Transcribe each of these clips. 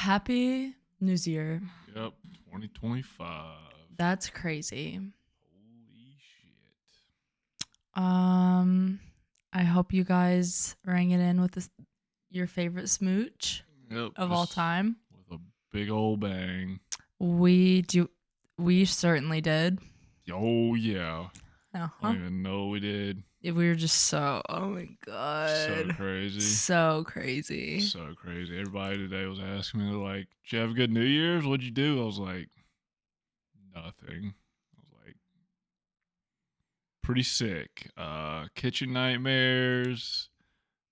Happy New Year. Yep, 2025. That's crazy. Holy shit. I hope you guys rang it in with your favorite smooch Yep, of all just time. with a big old bang. We certainly did. Oh, yeah. I Uh-huh. don't even know we did. We were just oh my god. So crazy. So crazy. So crazy. Everybody today was asking me, like, did you have a good New Year's? What'd you do? I was like, nothing. I was like, pretty sick. Kitchen nightmares,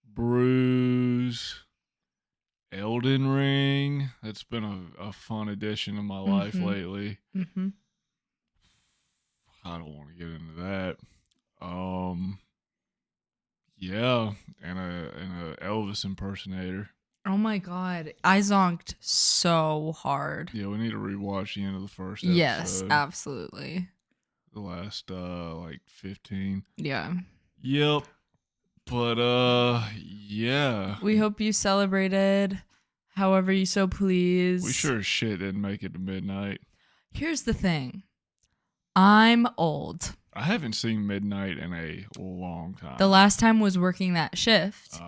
bruise, Elden Ring. That's been a fun addition to my life lately. Mm-hmm. I don't want to get into that. Yeah, and a Elvis impersonator. Oh my god. I zonked so hard. Yeah, we need to rewatch the end of the first episode. Yes, absolutely. The last like 15. Yeah. Yep. But yeah. We hope you celebrated however you so please. We sure as shit didn't make it to midnight. Here's the thing. I'm old. I haven't seen midnight in a long time. The last time was working that shift.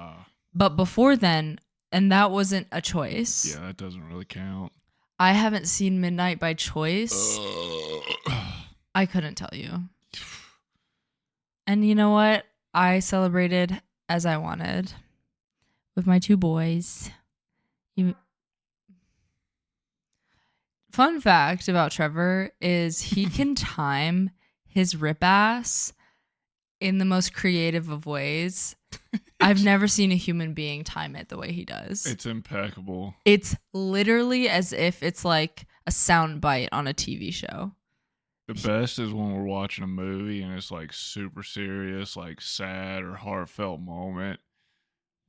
But before then, and that wasn't a choice. Yeah, that doesn't really count. I haven't seen midnight by choice. I couldn't tell you. And you know what? I celebrated as I wanted with my two boys. Fun fact about Trevor is he can time his rip ass in the most creative of ways. I've never seen a human being time it the way he does. It's impeccable. It's literally as if it's like a sound bite on a TV show. The best is when we're watching a movie and it's like super serious, like sad or heartfelt moment.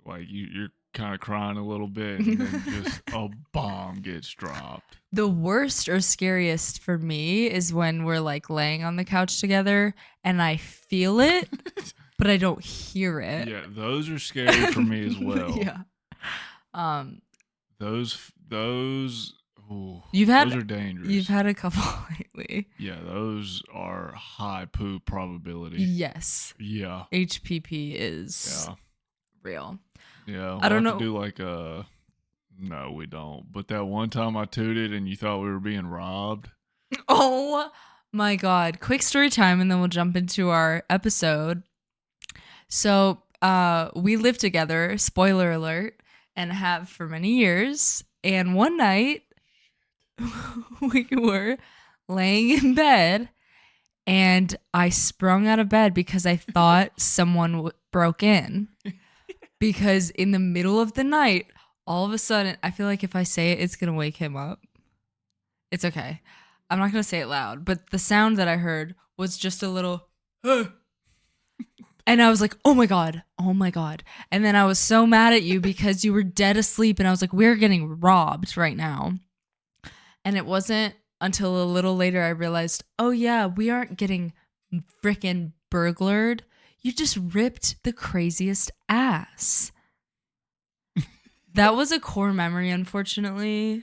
Like you're kind of crying a little bit and then just a bomb gets dropped. The worst or scariest for me is when we're like laying on the couch together and I feel it, but I don't hear it. Yeah, those are scary for me as well. Yeah. Those ooh, those are dangerous. You've had a couple lately. Yeah, those are high poop probability. Yes. Yeah. HPP is real. Yeah. I don't know. To do like no, we don't. But that one time I tooted and you thought we were being robbed. Oh my God. Quick story time and then we'll jump into our episode. So we lived together, spoiler alert, and have for many years. And one night we were laying in bed and I sprung out of bed because I thought someone broke in. Because in the middle of the night, all of a sudden, I feel like if I say it, it's going to wake him up. It's okay. I'm not going to say it loud. But the sound that I heard was just a little, and I was like, oh my God. Oh my God. And then I was so mad at you because you were dead asleep. And I was like, we're getting robbed right now. And it wasn't until a little later I realized, oh yeah, we aren't getting frickin' burglared. You just ripped the craziest ass. That was a core memory, unfortunately.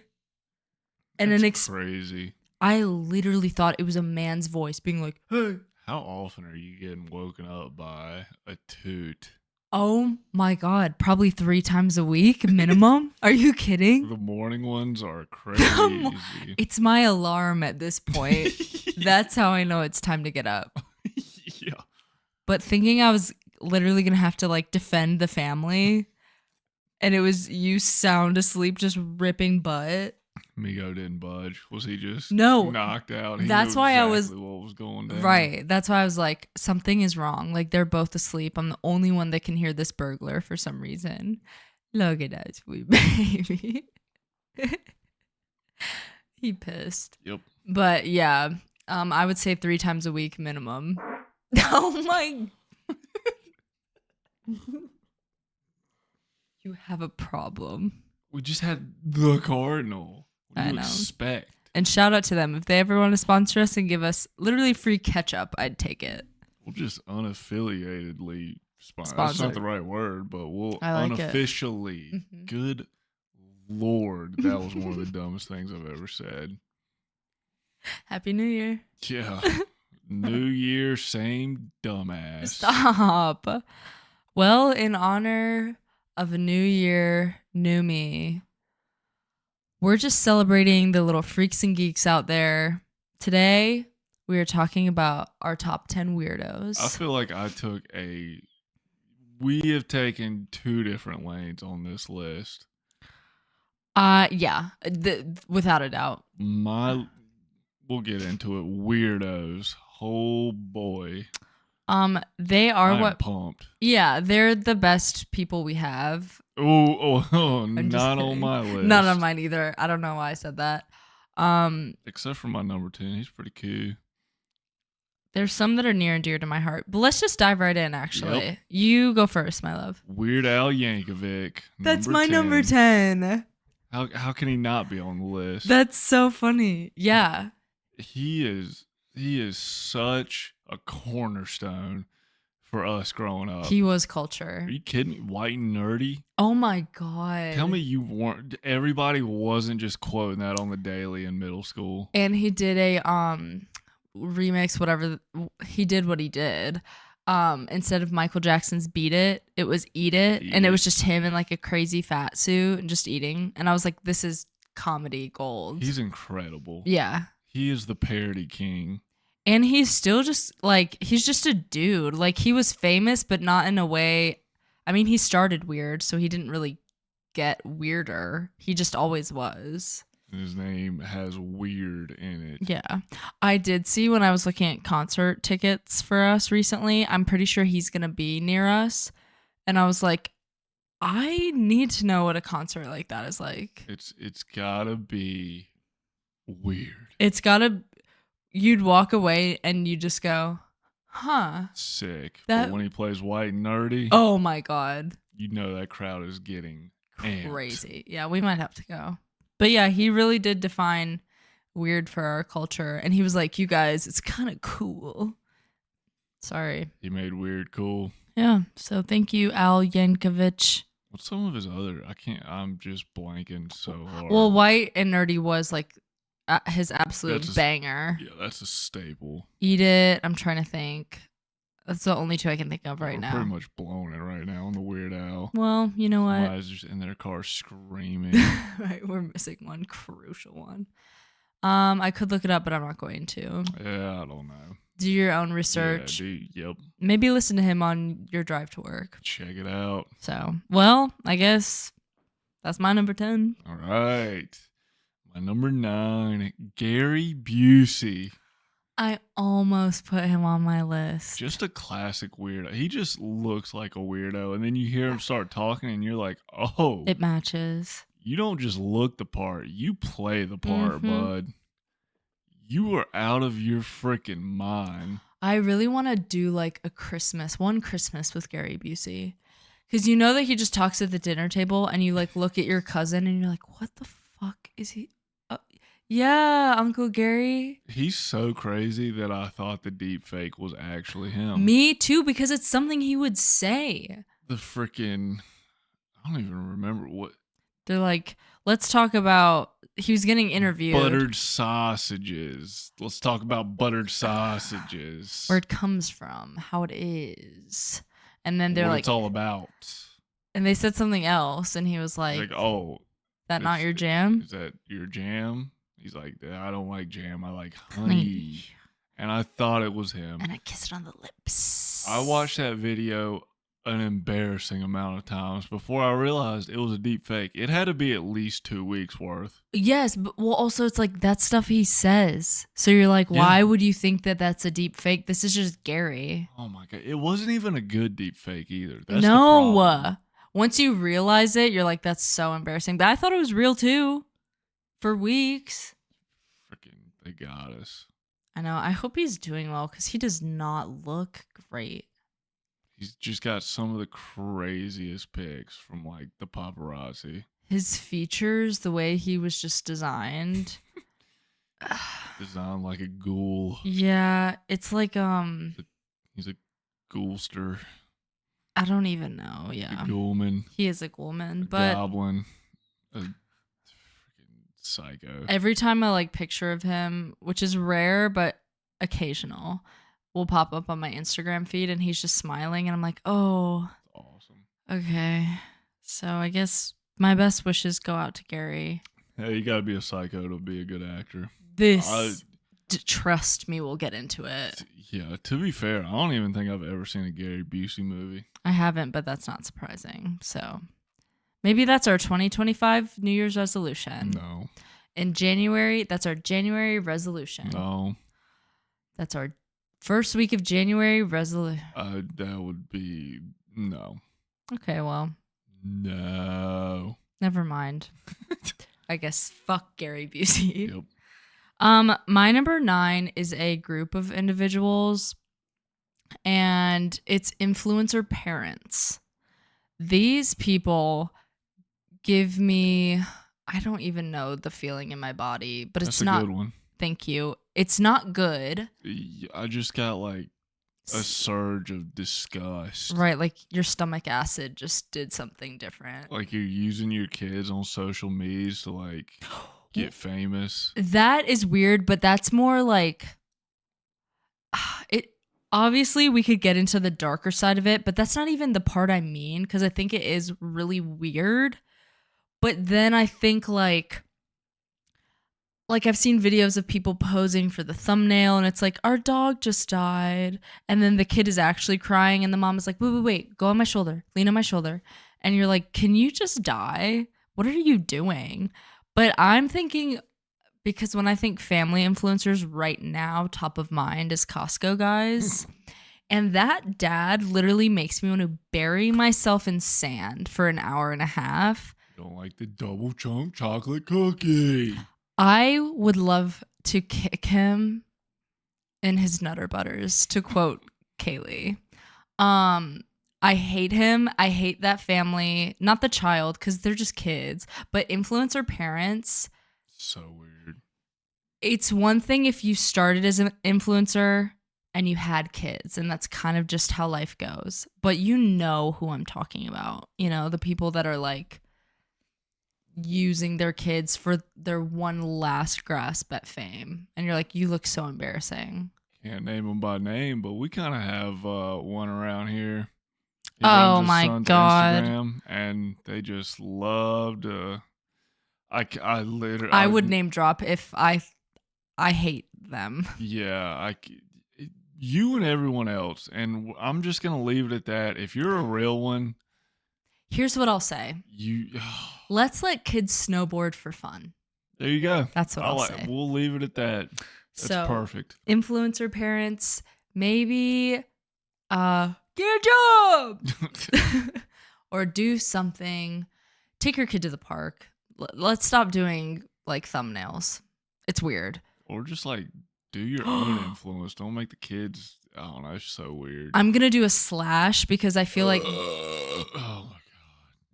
And that's crazy. I literally thought it was a man's voice being like, hey. How often are you getting woken up by a toot? Oh my God, probably 3 times a week minimum. Are you kidding? The morning ones are crazy. It's my alarm at this point. That's how I know it's time to get up. Yeah. But thinking I was literally going to have to like defend the family and it was you sound asleep just ripping butt. Migo didn't budge. Was he just knocked out? That's why I was what was going down. Right. That's why I was like, something is wrong. Like they're both asleep. I'm the only one that can hear this burglar for some reason. Look at that sweet baby. He pissed. Yep. But yeah, I would say 3 times a week minimum. Oh my. You have a problem. We just had the Cardinal. What do you expect? And shout out to them. If they ever want to sponsor us and give us literally free ketchup, I'd take it. We'll just unaffiliatedly sponsor. That's not the right word, but we'll unofficially. Good Lord, that was one of the dumbest things I've ever said. Happy New Year. Yeah. New Year, same dumbass. Stop. Well, in honor of a new year, new me, we're just celebrating the little freaks and geeks out there. Today, we are talking about our top 10 weirdos. I feel like we have taken two different lanes on this list. Yeah, without a doubt. We'll get into it. Weirdos. Oh boy. They are I'm pumped. Yeah, they're the best people we have. Oh, not on my list. Not on mine either. I don't know why I said that. Except for my number 10. He's pretty cool. There's some that are near and dear to my heart. But let's just dive right in, actually. Yep. You go first, my love. Weird Al Yankovic. That's my number 10. How can he not be on the list? That's so funny. Yeah. He is such a cornerstone for us growing up. He was culture. Are you kidding me? White and nerdy? Oh my God. Tell me you weren't. Everybody wasn't just quoting that on the daily in middle school. And he did a remix, whatever. He did what he did. Instead of Michael Jackson's Beat It, it was Eat It. And it was just him in like a crazy fat suit and just eating. And I was like, this is comedy gold. He's incredible. Yeah. He is the parody king. And he's still just like, he's just a dude. Like, he was famous, but not in a way. I mean, he started weird, so he didn't really get weirder. He just always was. His name has weird in it. Yeah. I did see when I was looking at concert tickets for us recently, I'm pretty sure he's going to be near us. And I was like, I need to know what a concert like that is like. It's gotta be weird. It's gotta. You'd walk away and you just go, huh. Sick. But when he plays White and Nerdy. Oh my God. You know that crowd is getting crazy. Yeah, we might have to go. But yeah, he really did define weird for our culture. And he was like, you guys, it's kind of cool. Sorry. He made weird cool. Yeah. So thank you, Al Yankovic. What's some of his other? I'm just blanking so hard. Well, White and Nerdy was like his absolute banger. Yeah, that's a staple. Eat It. I'm trying to think. That's the only two I can think of right now. We're pretty much blowing it right now on the Weird Al. Well, you know what? Somebody's just in their car screaming. Right, we're missing one crucial one. I could look it up, but I'm not going to. Yeah, I don't know. Do your own research. Yeah, yep. Maybe listen to him on your drive to work. Check it out. So, well, I guess that's my number 10. All right. My number 9, Gary Busey. I almost put him on my list. Just a classic weirdo. He just looks like a weirdo. And then you hear him start talking and you're like, oh. It matches. You don't just look the part. You play the part, bud. You are out of your freaking mind. I really want to do like one Christmas with Gary Busey. Because you know that he just talks at the dinner table and you like look at your cousin and you're like, what the fuck is he? Yeah, Uncle Gary. He's so crazy that I thought the deep fake was actually him. Me too, because it's something he would say. The freaking, I don't even remember what. They're like, let's talk about, he was getting interviewed. Buttered sausages. Let's talk about buttered sausages. Where it comes from, how it is. And then they're what like, it's all about. And they said something else, and he was like, oh. That not your jam? Is that your jam? He's like, I don't like jam. I like honey. And I thought it was him. And I kissed it on the lips. I watched that video an embarrassing amount of times before I realized it was a deep fake. It had to be at least 2 weeks worth. Yes, but well, also it's like that stuff he says. So you're like, why would you think that that's a deep fake? This is just Gary. Oh my God. It wasn't even a good deep fake either. That's the problem. Once you realize it, you're like, that's so embarrassing. But I thought it was real too. For weeks. Freaking, they got us. I know. I hope he's doing well because he does not look great. He's just got some of the craziest pics from like the paparazzi. His features, the way he was just designed. Designed like a ghoul. Yeah, it's like He's a ghoulster. I don't even know. Yeah, a ghoulman. He is a ghoulman, a but goblin. Psycho. Every time I like picture of him, which is rare but occasional, will pop up on my Instagram feed and he's just smiling and I'm like, "Oh, Awesome. okay." So I guess my best wishes go out to Gary. Hey, you gotta be a psycho to be a good actor. This trust me, we'll get into it. Yeah, to be fair, I don't even think I've ever seen a Gary Busey movie. I haven't, but that's not surprising. So maybe that's our 2025 New Year's resolution. No. In January, that's our January resolution. No. That's our first week of January resolution. That would be no. Okay, well. No. Never mind. I guess fuck Gary Busey. Yep. My number 9 is a group of individuals, and it's influencer parents. These people give me, I don't even know the feeling in my body, but That's it's not. That's a good one. Thank you. It's not good. I just got like a surge of disgust. Right, like your stomach acid just did something different. Like you're using your kids on social medias to like get famous. That is weird, but that's more like it. Obviously, we could get into the darker side of it, but that's not even the part I mean, because I think it is really weird. But then I think like I've seen videos of people posing for the thumbnail and it's like, our dog just died. And then the kid is actually crying and the mom is like, wait, go on my shoulder, lean on my shoulder. And you're like, can you just die? What are you doing? But I'm thinking, because when I think family influencers right now, top of mind is Costco guys. And that dad literally makes me want to bury myself in sand for an hour and a half. You don't like the double chunk chocolate cookie. I would love to kick him in his nutter butters, to quote Kaylee. I hate him. I hate that family. Not the child, because they're just kids, but influencer parents. So weird. It's one thing if you started as an influencer and you had kids, and that's kind of just how life goes. But you know who I'm talking about. You know, the people that are like using their kids for their one last grasp at fame. And you're like, you look so embarrassing. Can't name them by name, but we kind of have one around here. He oh my God. Instagram, and they just love to. I literally. I would name drop if I hate them. Yeah, you and everyone else, and I'm just gonna leave it at that. If you're a real one, here's what I'll say. Let's let kids snowboard for fun. There you go. That's what I'll say. We'll leave it at that. That's perfect. Influencer parents, maybe get a job or do something. Take your kid to the park. Let's stop doing like thumbnails. It's weird. Or just like do your own influence. Don't make the kids. I don't know. It's so weird. I'm gonna do a slash because I feel like oh my God,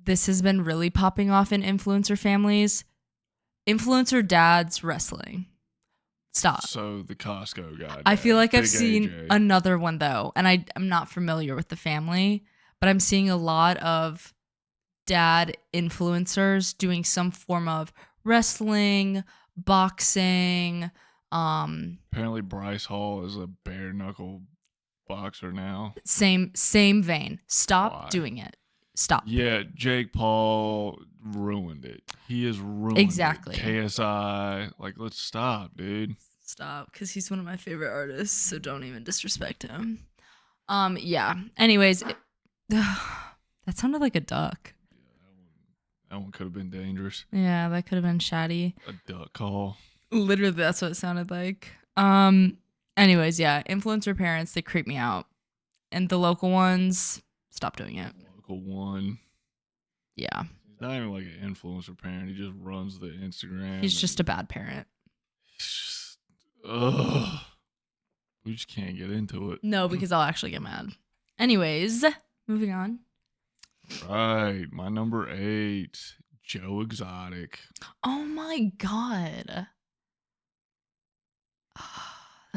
this has been really popping off in influencer families. Influencer dads wrestling. Stop. So the Costco guy. I feel like I've seen another one though, and I'm not familiar with the family, but I'm seeing a lot of dad influencers doing some form of wrestling, boxing. Apparently Bryce Hall is a bare knuckle boxer now. Same vein. Stop doing it. Stop. Yeah, Jake Paul ruined it. He has ruined exactly. it. KSI, like, let's stop, dude. Stop, because he's one of my favorite artists, so don't even disrespect him. Yeah. Anyways, that sounded like a duck. Yeah, that one could have been dangerous. Yeah, that could have been shatty. A duck call. Literally, that's what it sounded like. Anyways, yeah, influencer parents, they creep me out. And the local ones, stop doing it. Local one. Yeah. He's not even like an influencer parent. He just runs the Instagram. He's just a bad parent. Ugh. We just can't get into it. No, because I'll actually get mad. Anyways, moving on. Right. My number 8, Joe Exotic. Oh my God.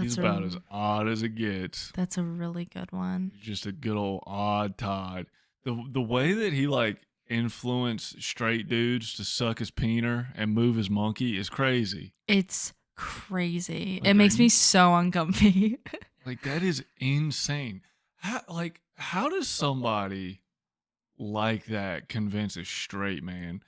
He's about as odd as it gets. That's a really good one. He's just a good old odd Todd. The way that he like influence straight dudes to suck his peener and move his monkey is crazy. It's crazy. Like, It makes me so uncomfy. like, that is insane. How does somebody like that convince a straight man?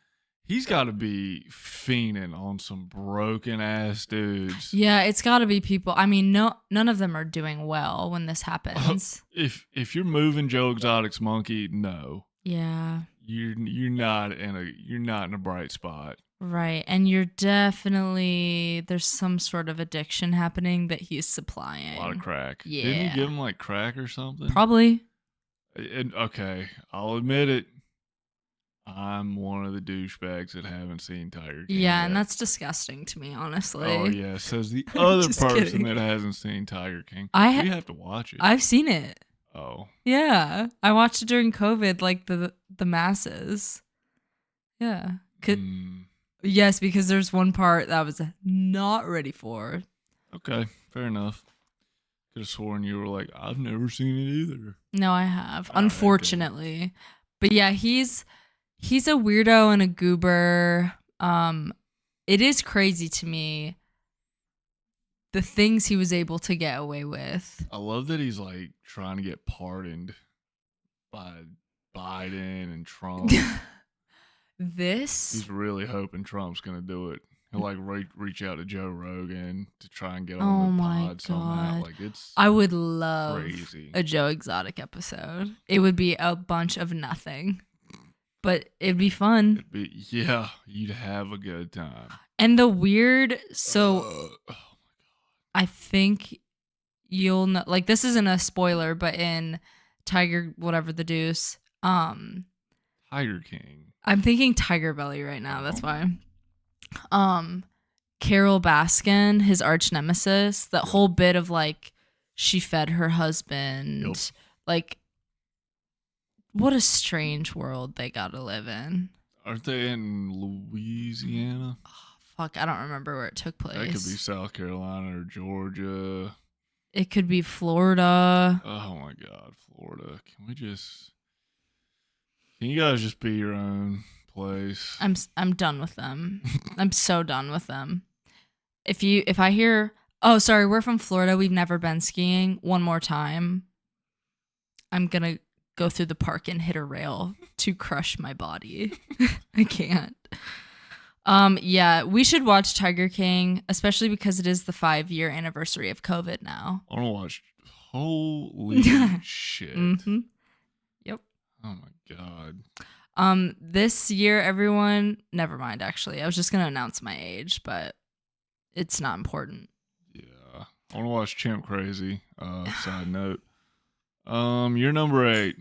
He's got to be fiending on some broken ass dudes. Yeah, it's got to be people. I mean, none of them are doing well when this happens. If you're moving Joe Exotic's monkey, no. Yeah. You're not in a bright spot. Right. And you're definitely, there's some sort of addiction happening that he's supplying. A lot of crack. Yeah. Didn't he give him like crack or something? Probably. Okay, I'll admit it. I'm one of the douchebags that haven't seen Tiger King. Yeah, yet. and that's disgusting to me, honestly. Oh yeah, says the other Just person kidding. that hasn't seen Tiger King. You have to watch it. I've seen it. Oh. Yeah. I watched it during COVID, like the masses. Yeah. Yes, because there's one part that I was not ready for. Okay, fair enough. Could have sworn you were like, I've never seen it either. No, I have, All unfortunately. Right, but yeah, he's a weirdo and a goober. It is crazy to me the things he was able to get away with. I love that he's like trying to get pardoned by Biden and Trump. He's really hoping Trump's gonna do it. He'll like reach out to Joe Rogan to try and get on the pod somehow. Like I would love crazy. A Joe Exotic episode. It would be a bunch of nothing, but it'd be fun. Yeah, you'd have a good time. And the weird, so I think you'll know. Like, this isn't a spoiler, but in Tiger, whatever the deuce, Tiger King. I'm thinking Tiger Belly right now. That's why. Carol Baskin, his arch nemesis, that whole bit of like she fed her husband. Like, what a strange world they gotta live in. Aren't they in Louisiana? Oh, fuck, I don't remember where it took place. That could be South Carolina or Georgia. It could be Florida. Oh my God, Florida. Can you guys just be your own place? I'm done with them. I'm so done with them. If I hear, oh, sorry, we're from Florida, we've never been skiing, one more time, I'm gonna go through the park and hit a rail to crush my body. I can't. Yeah, we should watch Tiger King, especially because it is the 5-year anniversary of COVID now. I want to watch. Holy shit. Mm-hmm. Yep. Oh my God. This year, everyone, never mind, actually. I was just gonna announce my age, but it's not important. Yeah. I want to watch Chimp Crazy. Side note. You're number 8.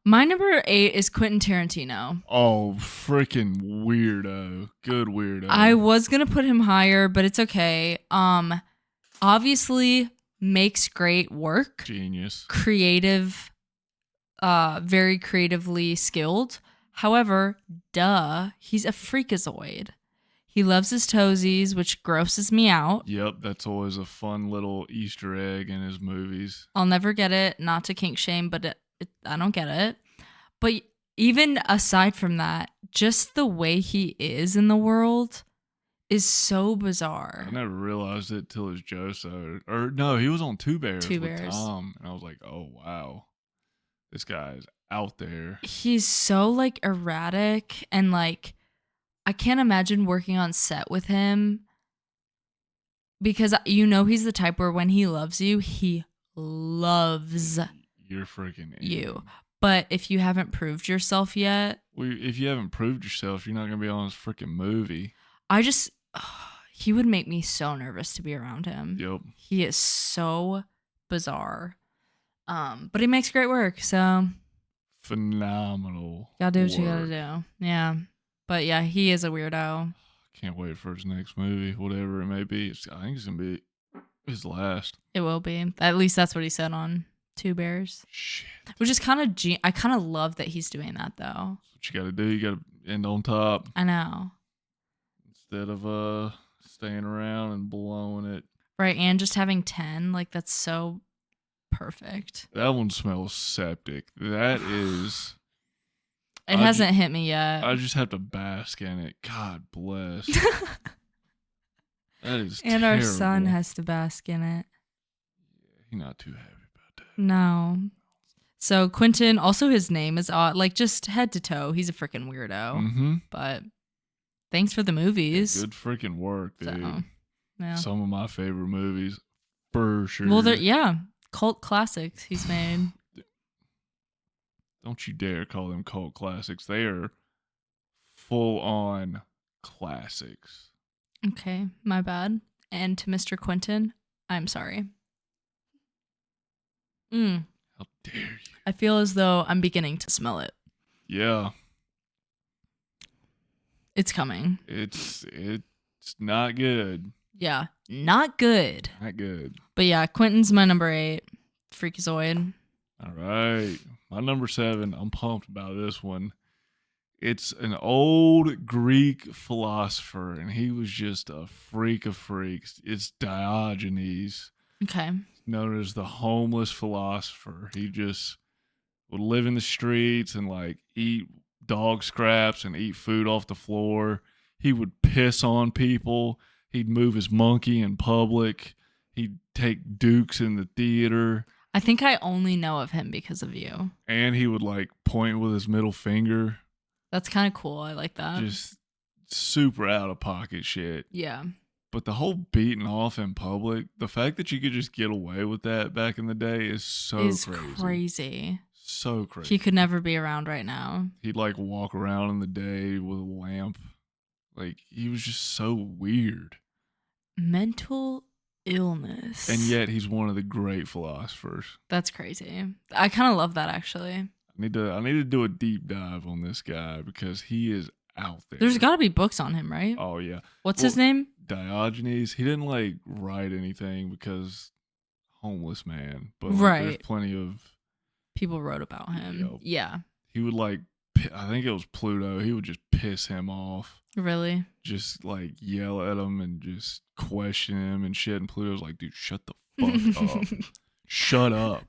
My number 8 is Quentin Tarantino. Oh, freaking weirdo. Good weirdo. I was going to put him higher, but it's okay. Obviously makes great work. Genius. Creative, very creatively skilled. However, he's a freakazoid. He loves his toesies, which grosses me out. Yep, that's always a fun little Easter egg in his movies. I'll never get it, not to kink shame, but I don't get it. But even aside from that, just the way he is in the world is so bizarre. I never realized it till his Joso. Or no, he was on Two Bears with Tom. And I was like, oh, wow. This guy is out there. He's so like erratic and like, I can't imagine working on set with him because he's the type where when he loves you, he loves You're freaking you. But if you haven't proved yourself yet, if you haven't proved yourself, you're not gonna be on this freaking movie. He would make me so nervous to be around him. Yep. He is so bizarre. But he makes great work. So phenomenal. Gotta do what you gotta do. Yeah. But yeah, he is a weirdo. Can't wait for his next movie, whatever it may be. I think it's gonna be his last. It will be. At least that's what he said on Two Bears. Shit. Which is kind of, I kind of love that he's doing that though. That's what you gotta do. You gotta end on top. I know. Instead of staying around and blowing it. Right, and just having 10, like that's so perfect. That one smells septic. That is. It hasn't hit me yet. I just have to bask in it. God bless. That is And terrible. our son has to bask in it. He's not too happy about that. No. So Quentin, also his name is odd, like just head to toe. He's a freaking weirdo. Mm-hmm. But thanks for the movies. Yeah, good freaking work, dude. So, yeah. Some of my favorite movies, for sure. Well, cult classics he's made. Don't you dare call them cult classics. They are full on classics. Okay, my bad. And to Mr. Quentin, I'm sorry. How dare you? I feel as though I'm beginning to smell it. Yeah. It's coming. It's not good. Yeah, not good. Not good. But yeah, Quentin's my number 8. Freakazoid. All right. My number 7, I'm pumped about this one. It's an old Greek philosopher, and he was just a freak of freaks. It's Diogenes, Okay. known as the homeless philosopher. He just would live in the streets and like eat dog scraps and eat food off the floor. He would piss on people. He'd move his monkey in public. He'd take dukes in the theater. I think I only know of him because of you. And he would like point with his middle finger. That's kind of cool. I like that. Just super out of pocket shit. Yeah. But the whole beating off in public, the fact that you could just get away with that back in the day is so crazy. So crazy. He could never be around right now. He'd like walk around in the day with a lamp. Like he was just so weird. Mental illness. And yet he's one of the great philosophers. That's crazy. I kind of love that actually. I need to do a deep dive on this guy because he is out there. There's got to be books on him, right? Oh yeah. What's his name? Diogenes. He didn't like write anything because homeless man, but like, right. There's plenty of people wrote about him. Yep. Yeah. He would like, I think it was Pluto. He would just piss him off. Really? Just like yell at him and just question him and shit. And Pluto's like, dude, shut the fuck up. Shut up.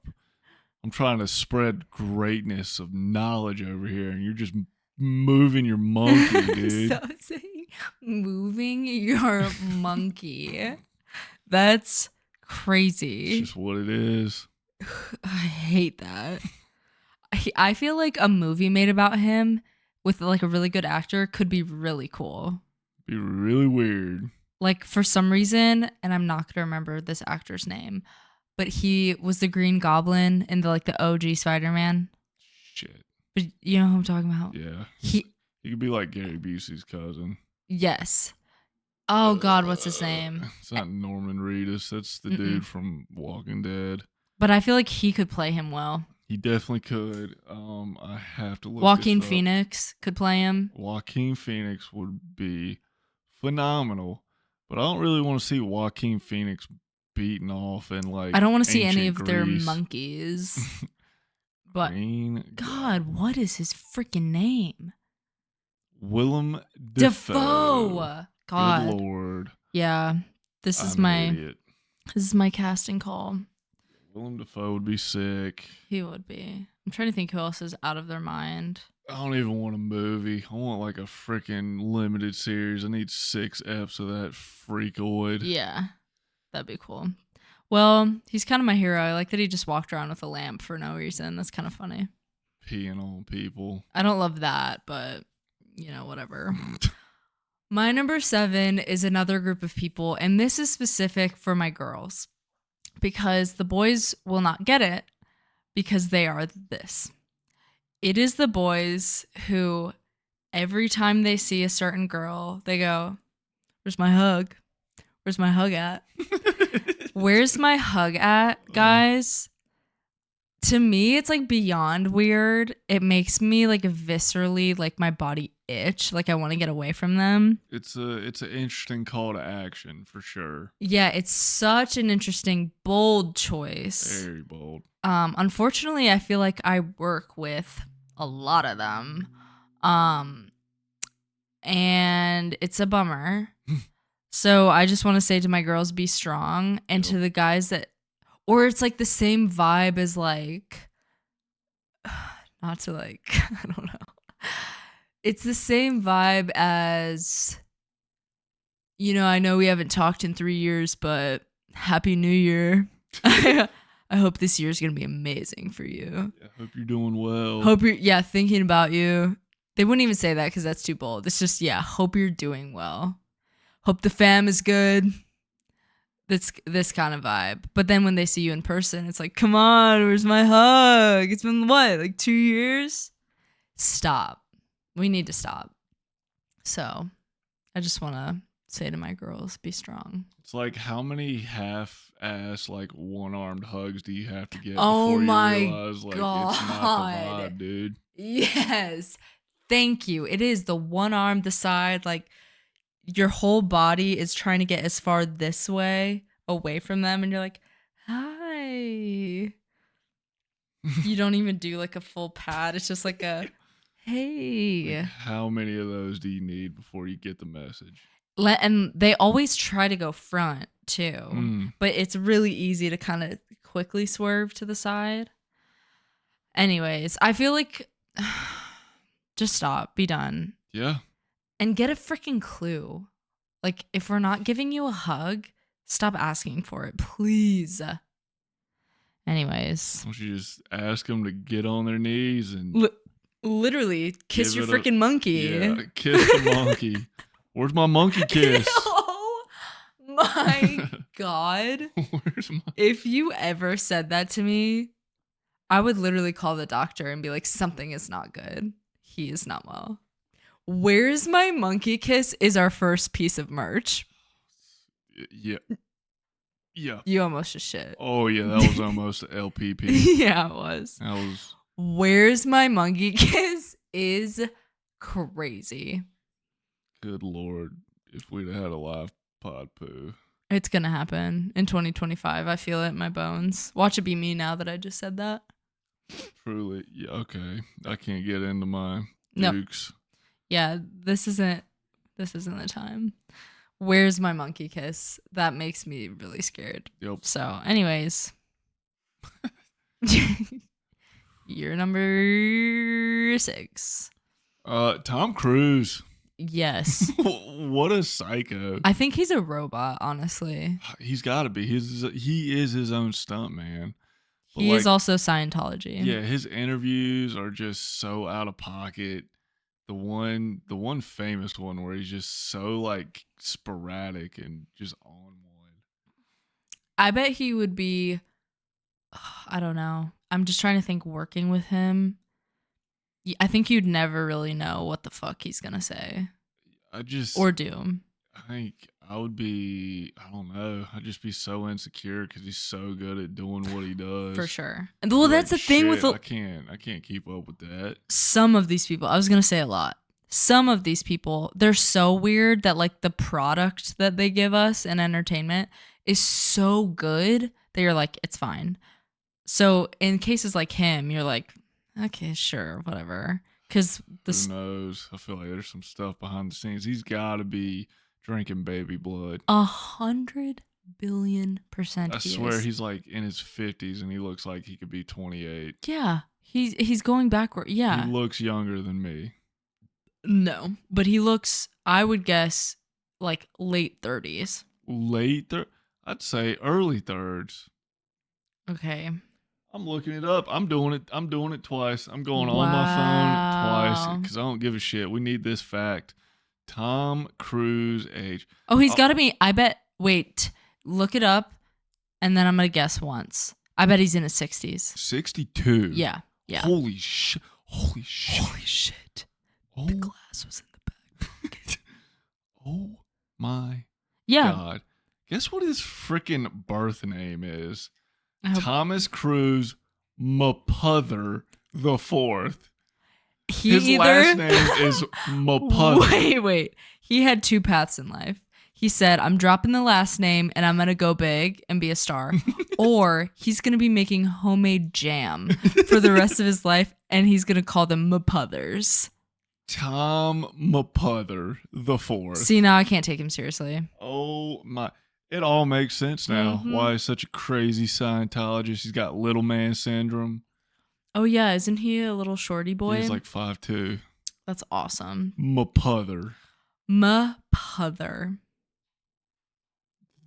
I'm trying to spread greatness of knowledge over here, and you're just moving your monkey, dude. So saying moving your monkey. That's crazy. It's just what it is. I hate that. I feel like a movie made about him with like a really good actor could be really cool. Be really weird. Like for some reason, and I'm not gonna remember this actor's name, but he was the Green Goblin in the OG Spider-Man. Shit. But you know who I'm talking about? Yeah. He could be like Gary Busey's cousin. Yes. Oh God, what's his name? It's not Norman Reedus. That's the dude from Walking Dead. But I feel like he could play him well. He definitely could. I have to look. Joaquin Phoenix could play him. Joaquin Phoenix would be phenomenal, but I don't really want to see Joaquin Phoenix beaten off and like. I don't want to see any of Greece. their monkeys. But God, what is his freaking name? Willem Dafoe. God, good Lord. Yeah, this is my casting call. Willem Dafoe would be sick. He would be. I'm trying to think who else is out of their mind. I don't even want a movie. I want like a freaking limited series. I need 6 eps of that freakoid. Yeah, that'd be cool. Well, he's kind of my hero. I like that he just walked around with a lamp for no reason. That's kind of funny. Peeing on people. I don't love that, but whatever. My number 7 is another group of people, and this is specific for my girls because the boys will not get it because they are this. It is the boys who every time they see a certain girl, they go, "Where's my hug? Where's my hug at?" Where's my hug at, guys? To me, it's like beyond weird. It makes me like viscerally like my body itch. Like I want to get away from them. It's an interesting call to action for sure. Yeah, it's such an interesting, bold choice. Very bold. Unfortunately, I feel like I work with a lot of them. And it's a bummer. So I just want to say to my girls, be strong. And to the guys that, or it's like the same vibe as like, not to like, I don't know. It's the same vibe as, I know we haven't talked in 3 years, but Happy New Year. I hope this year's going to be amazing for you. I hope you're doing well. Hope you're, thinking about you. They wouldn't even say that because that's too bold. It's just, hope you're doing well. Hope the fam is good. This kind of vibe. But then when they see you in person, it's like, come on, where's my hug? It's been what, like 2 years? Stop. We need to stop. So I just want to say to my girls, be strong. It's like, how many half-ass, like, one-armed hugs do you have to get Oh before my you realize, like, God. it's not the vibe, dude? Yes. Thank you. It is the one arm, the side, like your whole body is trying to get as far this way away from them. And you're like, hi. You don't even do like a full pat. It's just like a, hey. Like, how many of those do you need before you get the message? And they always try to go front too, but it's really easy to kind of quickly swerve to the side. Anyways, I feel like just stop, be done. Yeah. And get a freaking clue. Like, if we're not giving you a hug, stop asking for it, please. Anyways. Why don't you just ask them to get on their knees and literally kiss your freaking monkey. Yeah, kiss the monkey. Where's my monkey kiss? Oh my God. Where's my... If you ever said that to me, I would literally call the doctor and be like, something is not good. He is not well. Where's my monkey kiss is our first piece of merch. Yeah. Yeah. You almost just shit. Oh, yeah. That was almost LPP. Yeah, it was. That was... Where's my monkey kiss is crazy. Good Lord. If we'd have had a live pod poo. It's going to happen in 2025. I feel it in my bones. Watch it be me now that I just said that. Truly. Yeah, okay. I can't get into my dukes. Nope. Yeah, this isn't the time. Where's my monkey kiss? That makes me really scared. Yep. So, anyways. Year number 6. Tom Cruise. Yes. What a psycho. I think he's a robot, honestly. He's got to be. He is his own stunt man. But he is also Scientology. Yeah, his interviews are just so out of pocket. The one famous one where he's just so like sporadic and just on one. I bet he would be, I don't know. I'm just trying to think working with him. I think you'd never really know what the fuck he's going to say. Or do. I think I would be, I don't know. I'd just be so insecure because he's so good at doing what he does. For sure. And well, that's the thing with... I can't keep up with that. Some of these people, I was going to say a lot. Some of these people, they're so weird that like the product that they give us in entertainment is so good that you're like, it's fine. So in cases like him, you're like, okay, sure, whatever. Because who knows? I feel like there's some stuff behind the scenes. He's got to be drinking baby blood. 100 billion%. I swear he's like in his 50s and he looks like he could be 28. Yeah, he's going backward. Yeah, he looks younger than me. No, but he looks, I would guess, like late 30s. I'd say early thirds. Okay. I'm looking it up. I'm doing it twice. I'm going on my phone twice because I don't give a shit. We need this fact. Tom Cruise age. Oh, he's got to be, I bet, wait, look it up, and then I'm going to guess once. I bet he's in his 60s. 62? Yeah. Holy shit. Holy shit. Oh. The glass was in the back pocket. Oh my God. Guess what his freaking birth name is? Thomas Cruise Mapother the Fourth. His last name is Mapother. Wait. He had 2 paths in life. He said, I'm dropping the last name and I'm going to go big and be a star. Or he's going to be making homemade jam for the rest of his life and he's going to call them Mapothers. Tom Mapother the Fourth. See, now I can't take him seriously. Oh my. It all makes sense now. Mm-hmm. Why he's such a crazy Scientologist. He's got little man syndrome. Oh, yeah. Isn't he a little shorty boy? He's like 5'2". That's awesome. Mapother. Mapother.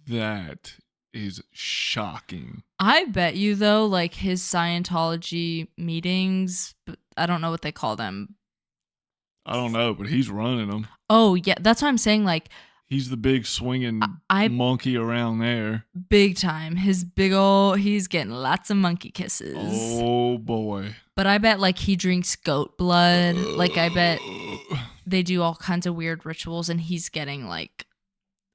That is shocking. I bet you though, like his Scientology meetings, I don't know what they call them. I don't know, but he's running them. Oh yeah, that's what I'm saying. Like he's the big swinging monkey around there. Big time. He's getting lots of monkey kisses. Oh boy. But I bet like he drinks goat blood. Like I bet they do all kinds of weird rituals and he's getting like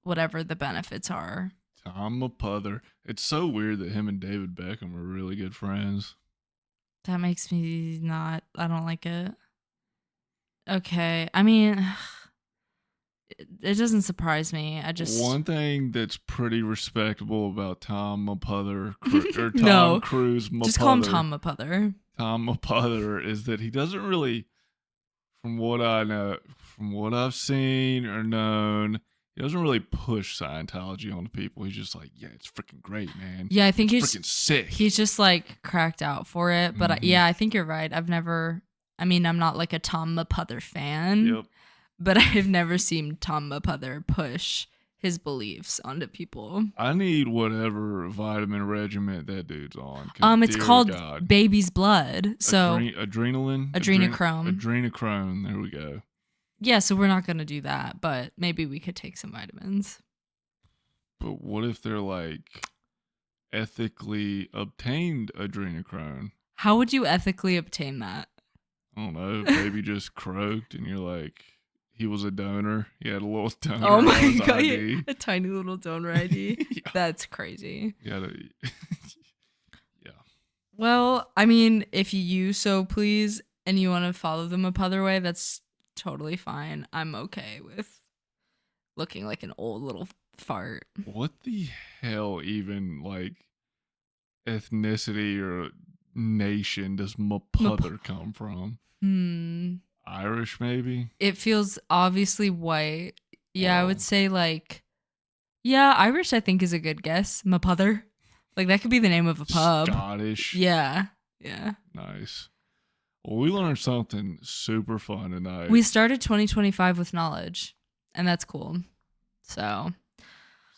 whatever the benefits are. Tom Mapother. It's so weird that him and David Beckham are really good friends. That makes me I don't like it. Okay. I mean, it doesn't surprise me. One thing that's pretty respectable about Tom Mapother or Tom no, Cruise Mapother. Just call him Tom Mapother. Tom Mapother is that he doesn't really, from what I know, from what I've seen or known, he doesn't really push Scientology on people. He's just like, yeah, it's freaking great, man. Yeah, I think he's freaking sick. He's just like cracked out for it. But yeah, I think you're right. I'm not like a Tom Mapother fan. Yep. But I've never seen Tom Mapother push his beliefs onto people. I need whatever vitamin regimen that dude's on. It's called baby's blood. So adrenaline? Adrenochrome. There we go. Yeah, so we're not going to do that, but maybe we could take some vitamins. But what if they're like ethically obtained adrenochrome? How would you ethically obtain that? I don't know. Baby just croaked and you're like, he was a donor. He had a little donor. Oh my god, a tiny little donor ID. Yeah. That's crazy. Yeah. Well, I mean, if you so please and you want to follow the Mapother way, that's totally fine. I'm okay with looking like an old little fart. What the hell even like ethnicity or nation does Mapother come from? Irish, maybe? It feels obviously white. Yeah, I would say Irish I think is a good guess. Mapother. Like that could be the name of a pub. Scottish. Yeah. Nice. Well, we learned something super fun tonight. We started 2025 with knowledge, and that's cool. So.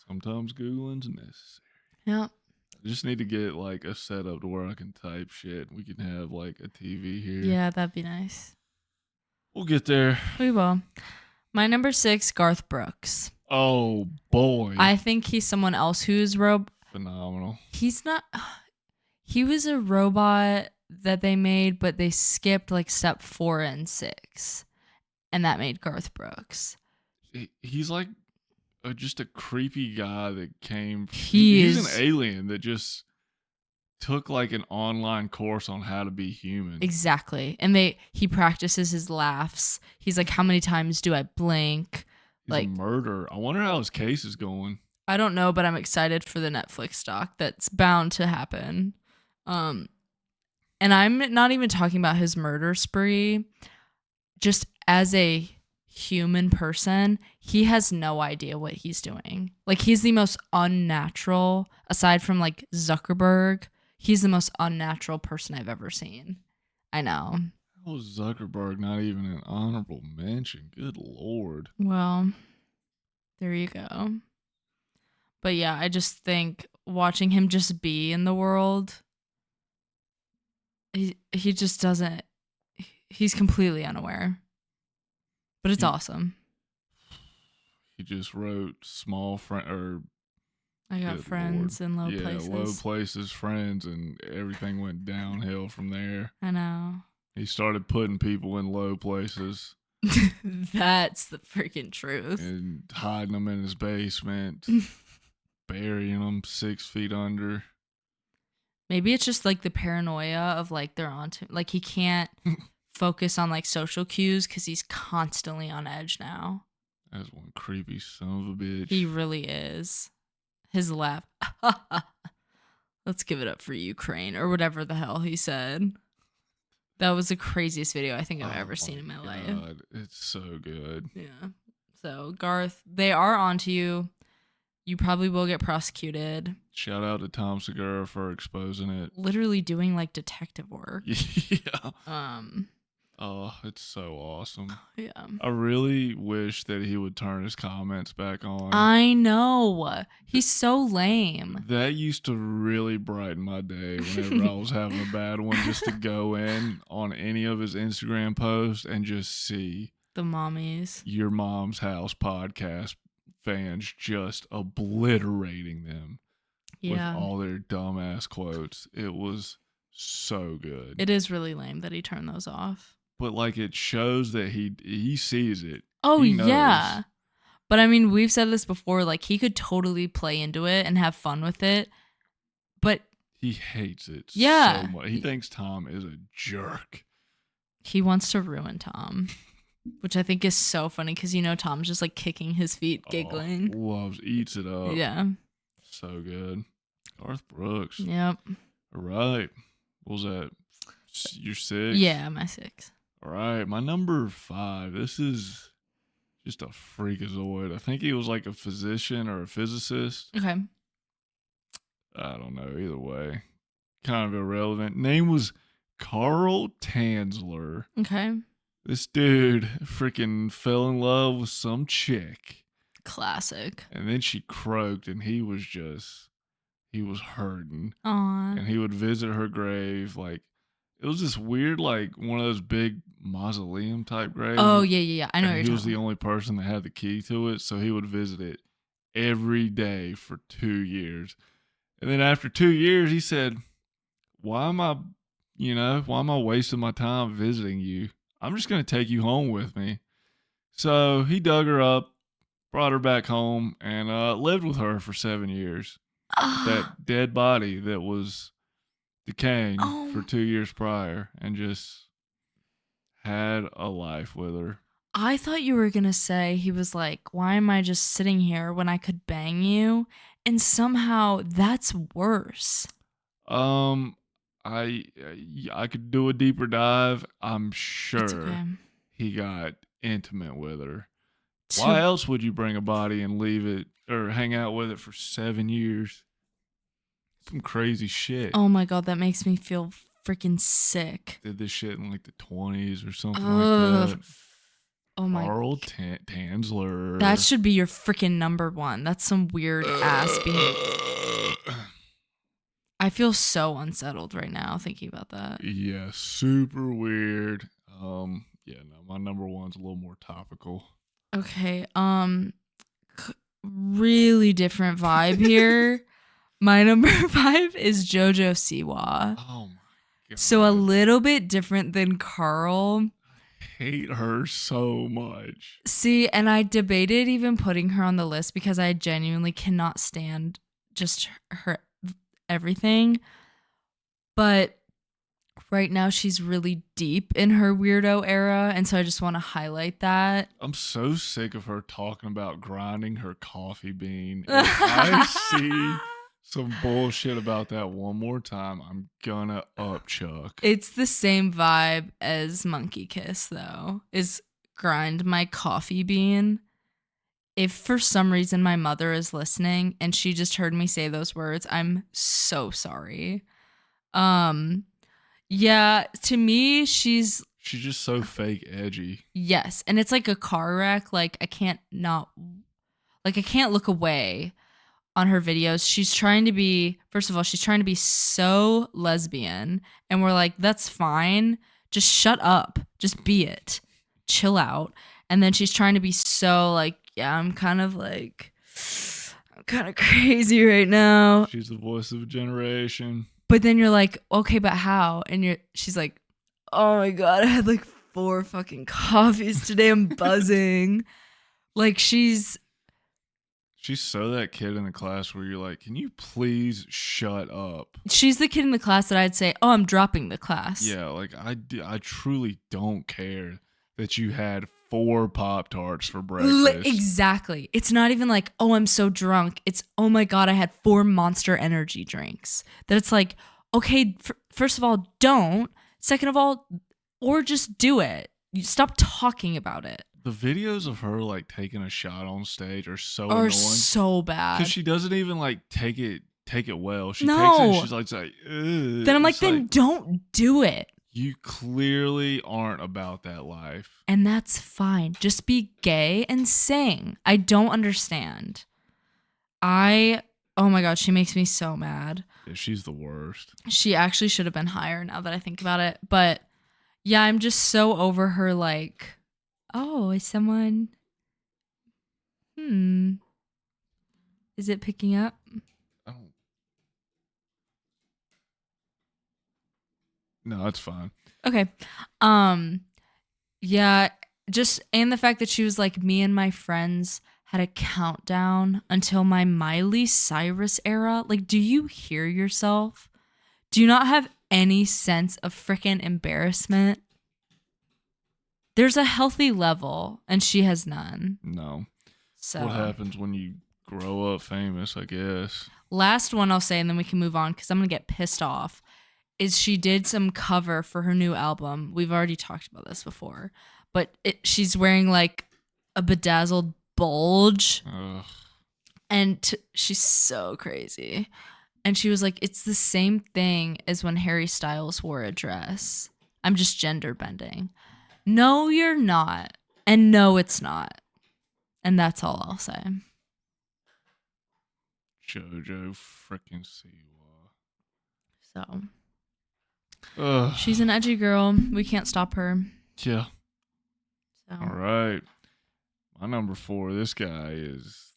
Sometimes Googling's necessary. Yeah. I just need to get like a setup to where I can type shit. We can have like a TV here. Yeah, that'd be nice. We'll get there. We will. My number 6, Garth Brooks. Oh, boy. I think he's someone else who's phenomenal. He's not... He was a robot that they made, but they skipped like step 4 and 6. And that made Garth Brooks. He's like just a creepy guy that came... He's an alien that just took like an online course on how to be human. Exactly. And he practices his laughs. He's like, how many times do I blink? He's a murderer. I wonder how his case is going. I don't know, but I'm excited for the Netflix doc that's bound to happen. And I'm not even talking about his murder spree. Just as a human person, he has no idea what he's doing. Like, he's the most unnatural, aside from like Zuckerberg, he's the most unnatural person I've ever seen. I know. How was Zuckerberg not even an honorable mention? Good Lord. Well, there you go. But yeah, I just think watching him just be in the world, he just doesn't, he's completely unaware. But it's awesome. He just wrote small I got friends in low places. Yeah, low places, friends, and everything went downhill from there. I know. He started putting people in low places. That's the freaking truth. And hiding them in his basement, burying them 6 feet under. Maybe it's just like the paranoia of like they're on to, like he can't focus on like social cues because he's constantly on edge now. That's one creepy son of a bitch. He really is. His laugh. Let's give it up for Ukraine or whatever the hell he said. That was the craziest video I think I've ever seen in my life. It's so good. Yeah. So Garth, they are onto you. You probably will get prosecuted. Shout out to Tom Segura for exposing it. Literally doing like detective work. Yeah. Oh, it's so awesome. Yeah. I really wish that he would turn his comments back on. I know. He's so lame. That used to really brighten my day whenever I was having a bad one, just to go in on any of his Instagram posts and just see The mommies. Your Mom's House podcast fans just obliterating them with Yeah. all their dumbass quotes. It was so good. It is really lame that he turned those off. But like, it shows that he sees it. Oh, He knows. yeah. But I mean, we've said this before, like he could totally play into it and have fun with it. But He hates it Yeah. so much. He thinks Tom is a jerk. he wants to ruin Tom, which I think is so funny because Tom's just like kicking his feet, giggling. Eats it up. Yeah. So good. Garth Brooks. Yep. All right. What was that? Your 6? Yeah, my 6. All right. My number 5. This is just a freakazoid. I think he was like a physician or a physicist. Okay. I don't know. Either way. Kind of irrelevant. Name was Carl Tanzler. Okay. This dude freaking fell in love with some chick. Classic. And then she croaked and he was hurting. Aw. And he would visit her grave. Like, it was this weird, like, one of those big mausoleum type graves. Oh, yeah. I know what And you're he was talking the only person that had the key to it. So he would visit it every day for 2 years. And then after 2 years, he said, why am I wasting my time visiting you? I'm just going to take you home with me. So he dug her up, brought her back home, and lived with her for 7 years. That dead body that was decaying for 2 years prior, and just had a life with her. I thought you were going to say he was like, why am I just sitting here when I could bang you? And somehow that's worse. I could do a deeper dive. I'm sure Okay. he got intimate with her. Why else would you bring a body and leave it or hang out with it for 7 years? Some crazy shit. Oh my God, that makes me feel freaking sick. Did this shit in like the 20s or something like that. Oh my. Carl Tanzler. That should be your freaking number 1. That's some weird ass behavior. I feel so unsettled right now thinking about that. Yeah, super weird. Yeah, no, my number 1's a little more topical. Okay, really different vibe here. My number 5 is JoJo Siwa. Oh my God. So a little bit different than Carl. I hate her so much. See, and I debated even putting her on the list because I genuinely cannot stand just her everything. But right now she's really deep in her weirdo era, and so I just want to highlight that. I'm so sick of her talking about grinding her coffee bean. If I see some bullshit about that one more time, I'm gonna upchuck. It's the same vibe as Monkey Kiss, though, is grind my coffee bean. If for some reason my mother is listening and she just heard me say those words, I'm so sorry. Yeah, to me, she's just so fake edgy. Yes, and it's like a car wreck. Like I can't look away on her videos. She's trying to be, first of all, she's trying to be so lesbian, and we're like, that's fine. Just shut up. Just be it. Chill out. And then she's trying to be so like, yeah, I'm kind of crazy right now. She's the voice of a generation. But then you're like, okay, but how? And she's like, oh my God, I had like 4 fucking coffees today. I'm buzzing. Like she's so that kid in the class where you're like, can you please shut up? She's the kid in the class that I'd say, oh, I'm dropping the class. Yeah, like I truly don't care that you had 4 Pop-Tarts for breakfast. Exactly. It's not even like, oh, I'm so drunk. It's, oh my God, I had 4 Monster energy drinks. That it's like, okay, first of all, don't. Second of all, or just do it. You stop talking about it. The videos of her like taking a shot on stage are so annoying. So bad. Because she doesn't even like take it well. She No. takes it and she's like, then I'm like, then don't do it. You clearly aren't about that life. And that's fine. Just be gay and sing. I don't understand. Oh my God, she makes me so mad. Yeah, she's the worst. She actually should have been higher now that I think about it. But yeah, I'm just so over her, like, oh, is someone, is it picking up? I don't. No, it's fine. Okay. Yeah, just, and the fact that she was like, me and my friends had a countdown until my Miley Cyrus era. Like, do you hear yourself? Do you not have any sense of freaking embarrassment? There's a healthy level, and she has none. No. So, What happens when you grow up famous, I guess. last one I'll say, and then we can move on because I'm going to get pissed off, is she did some cover for her new album. We've already talked about this before, but she's wearing like a bedazzled bulge, Ugh. and she's so crazy. And she was like, it's the same thing as when Harry Styles wore a dress. I'm just gender bending. No, you're not. And no, it's not. And that's all I'll say. Jojo frickin' Siwa. So, Ugh. she's an edgy girl. We can't stop her. Yeah. So. All right. My number 4, this guy is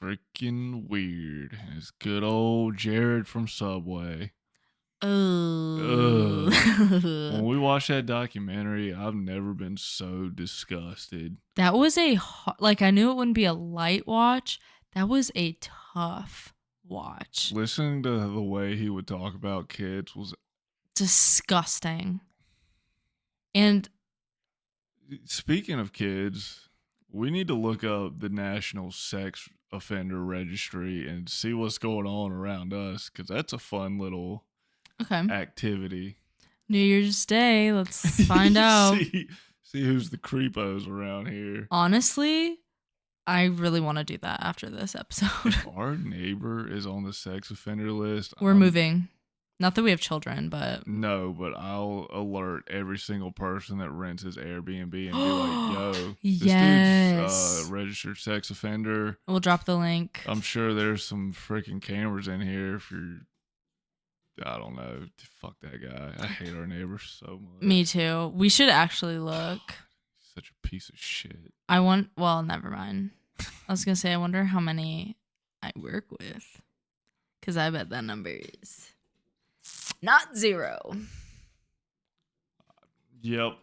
freaking weird. It's good old Jared from Subway. Oh. When we watched that documentary, I've never been so disgusted. That was like, I knew it wouldn't be a light watch. That was a tough watch. Listening to the way he would talk about kids was disgusting. And speaking of kids, we need to look up the National Sex Offender Registry and see what's going on around us, because that's a fun little activity. New Year's Day, let's find out. See who's the creepos around here. Honestly, I really want to do that after this episode. If our neighbor is on the sex offender list, we're moving. Not that we have children, but... No, but I'll alert every single person that rents his Airbnb and be like, yo, this dude's registered sex offender. We'll drop the link. I'm sure there's some freaking cameras in here if you're... I don't know. Fuck that guy. I hate our neighbors so much. Me too. We should actually look. Such a piece of shit. Well, never mind. I was going to say, I wonder how many I work with. Because I bet that number is... not 0. Yep.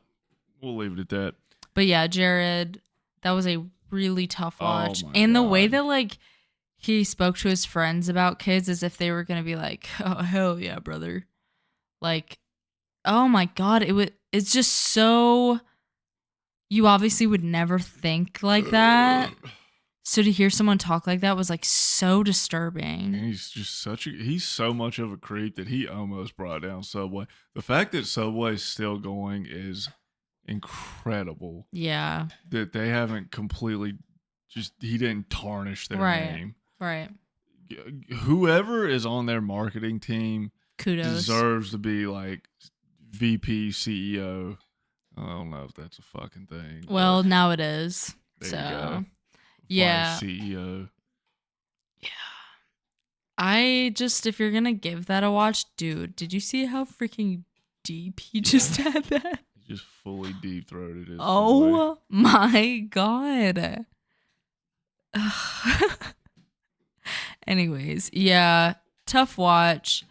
We'll leave it at that. But yeah, Jared, that was a really tough watch. Oh and God. The way that like he spoke to his friends about kids as if they were going to be like, oh, hell yeah, brother. Like, oh my God. It's just so, you obviously would never think like that. So to hear someone talk like that was like so disturbing. And he's just he's so much of a creep that he almost brought down Subway. The fact that Subway's still going is incredible. Yeah. That they haven't completely he didn't tarnish their name. Right. Whoever is on their marketing team kudos deserves to be like VP CEO. I don't know if that's a fucking thing. Well, now it is. There so you go. yeah. CEO. Yeah. I just, if you're going to give that a watch, dude, did you see how freaking deep he just had that? He just fully deep-throated it. Oh my God. Anyways, yeah, tough watch.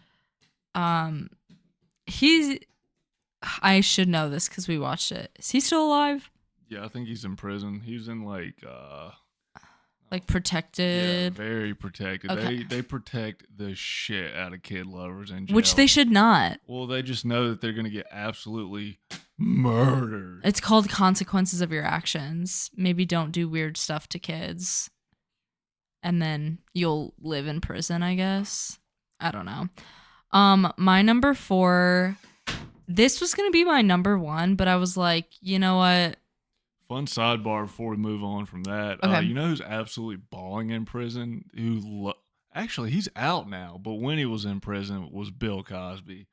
I should know this because we watched it. Is he still alive? Yeah, I think he's in prison. He's in like protected. Yeah, very protected. Okay. They protect the shit out of kid lovers in jail. Which they should not. Well, they just know that they're gonna get absolutely murdered. It's called consequences of your actions. Maybe don't do weird stuff to kids. And then you'll live in prison, I guess. I don't know. My number 4, this was gonna be my number 1, but I was like, you know what? Fun sidebar before we move on from that. Okay. You know who's absolutely balling in prison? Actually, he's out now, but when he was in prison was Bill Cosby.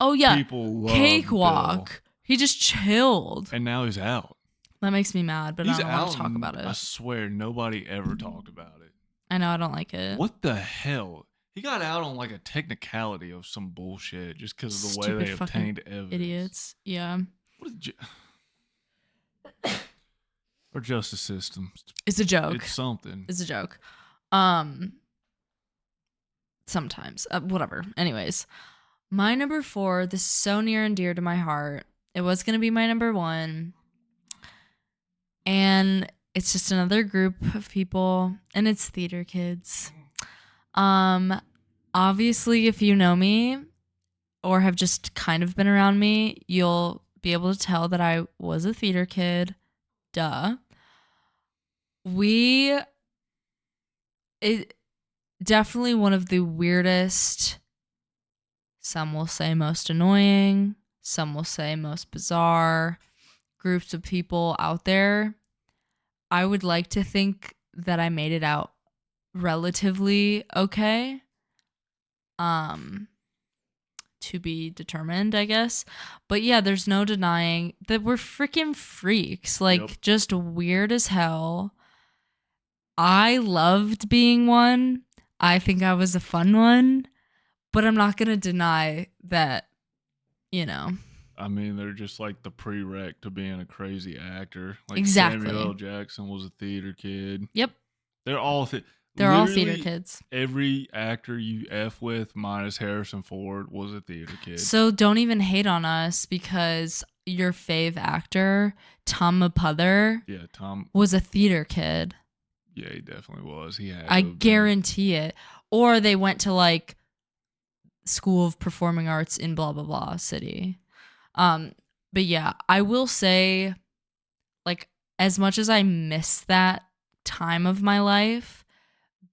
Oh yeah, People love Cakewalk. Bill. He just chilled. And now he's out. That makes me mad, but He's I don't out. want to talk about it. I swear, nobody ever talked about it. I know, I don't like it. What the hell? He got out on like a technicality of some bullshit just because of the way Stupid they fucking obtained evidence. Idiots. Yeah. What is our justice system? It's a joke. It's something. It's a joke. Sometimes. Whatever. Anyways. My number 4, this is so near and dear to my heart. It was going to be my number 1. And it's just another group of people, and it's theater kids. Obviously, if you know me or have just kind of been around me, you'll be able to tell that I was a theater kid. Duh. It definitely one of the weirdest, some will say most annoying, some will say most bizarre groups of people out there. I would like to think that I made it out relatively okay. To be determined, I guess. But yeah, there's no denying that we're freaking freaks. Like, Yep. just weird as hell. I loved being one. I think I was a fun one. But I'm not going to deny that, you know. I mean, they're just like the prereq to being a crazy actor. Like Exactly. Samuel L. Jackson was a theater kid. Yep. They're all They're all theater kids. Every actor you F with, minus Harrison Ford, was a theater kid. So don't even hate on us because your fave actor, Tom Mapother, was a theater kid. Yeah, he definitely was. He had. I guarantee it. Or they went to like School of Performing Arts in blah blah blah city. But yeah, I will say, like, as much as I miss that time of my life,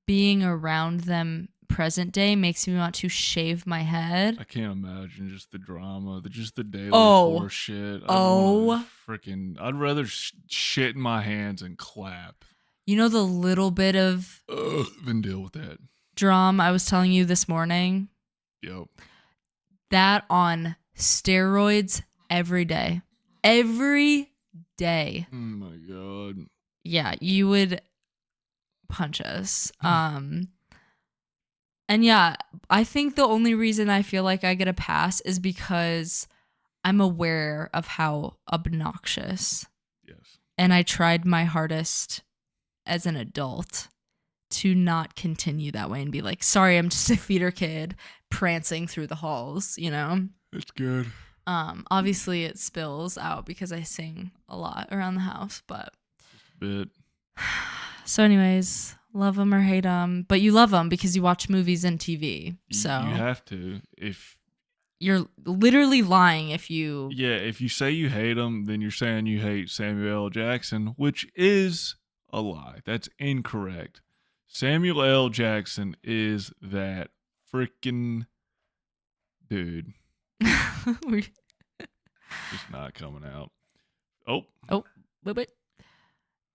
being around them present day makes me want to shave my head. I can't imagine just the drama, just the daily horse shit. I'd rather shit in my hands and clap. You know the little bit of than deal with that drama I was telling you this morning? Yep. That on steroids every day. Every day. Oh my God. Yeah, you would punch us. And yeah, I think the only reason I feel like I get a pass is because I'm aware of how obnoxious. Yes. And I tried my hardest as an adult to not continue that way and be like, sorry, I'm just a theater kid prancing through the halls, you know? It's good. Obviously it spills out because I sing a lot around the house, but just a bit. So anyways, love them or hate them, but you love them because you watch movies and TV. So you have to. If you're literally lying if you if you say you hate them, then you're saying you hate Samuel L. Jackson, which is a lie. That's incorrect. Samuel L. Jackson is that freaking dude. Just not coming out. Oh, wait.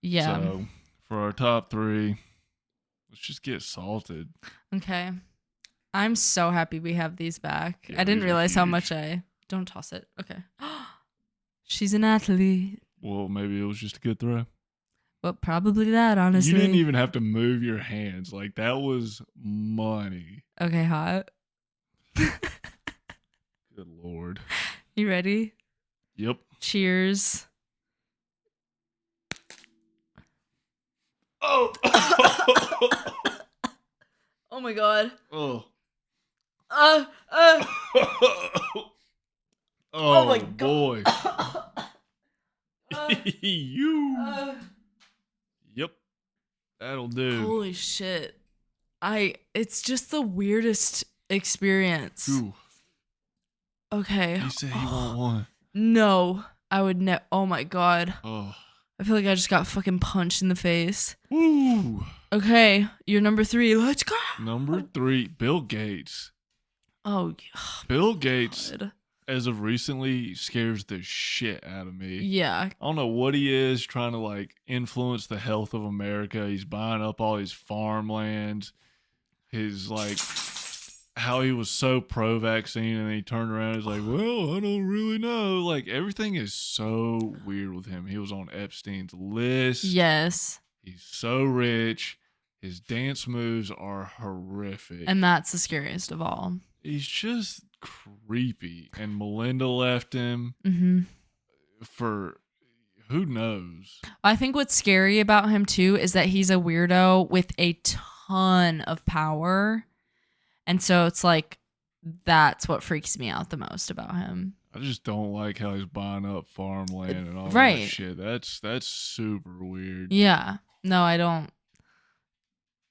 Yeah. So for our top 3, let's just get salted. Okay. I'm so happy we have these back. Yeah, I didn't realize how huge. much don't toss it. Okay. She's an athlete. Well, maybe it was just a good throw. Well, probably that, honestly. You didn't even have to move your hands. Like, that was money. Okay, hot. Good Lord. You ready? Yep. Cheers. Oh. Oh my God. Oh. Oh my boy. God. Yep. That'll do. Holy shit. It's just the weirdest experience. Ooh. Okay. You said you want one. No. I would never. Oh my God. Oh. I feel like I just got fucking punched in the face. Woo. Okay. You're number 3. Let's go. Number 3, Bill Gates. Oh, Bill Gates, God. as of recently, scares the shit out of me. Yeah. I don't know what he is, trying to like influence the health of America. He's buying up all his farmlands. His like how he was so pro vaccine and then he turned around and was like, well, I don't really know. Like everything is so weird with him. He was on Epstein's list. Yes. He's so rich. His dance moves are horrific. And that's the scariest of all. He's just creepy. And Melinda left him for who knows. I think what's scary about him too is that he's a weirdo with a ton of power. And so it's like, that's what freaks me out the most about him. I just don't like how he's buying up farmland and all that Right. shit. That's super weird. Yeah. No, I don't.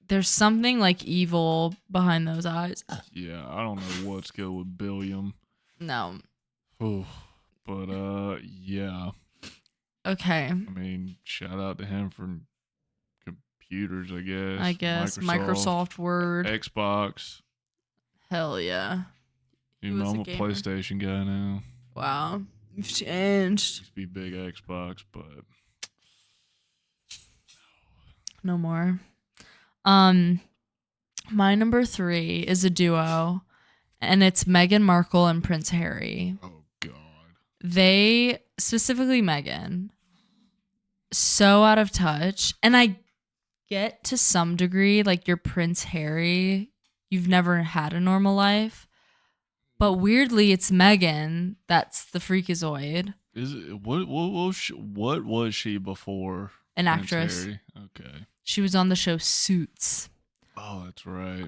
There's something like evil behind those eyes. Yeah, I don't know what's good with Billiam. No. Oh, but yeah. Okay. I mean, shout out to him for computers, I guess. I guess Microsoft Word. Xbox. Hell yeah. You know, I'm a PlayStation guy now. Wow. You've changed. Used to be big Xbox, but no more. My number 3 is a duo, and it's Meghan Markle and Prince Harry. Oh God. They, specifically Meghan, so out of touch. And I get to some degree, like you're Prince Harry, you've never had a normal life. But weirdly, it's Meghan that's the freakazoid. Is it what was she before? An Prince actress. Harry? Okay. She was on the show Suits. Oh, that's right.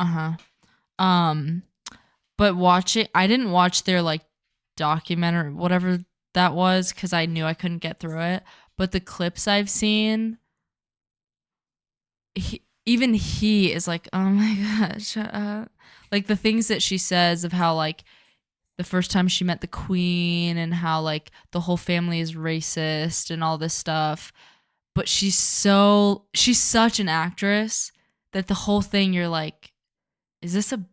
But I didn't watch their like documentary, whatever that was, because I knew I couldn't get through it. But the clips I've seen, even he is like, oh my God, shut up. Like the things that she says of how like the first time she met the Queen and how like the whole family is racist and all this stuff. But she's such an actress that the whole thing you're like, is this a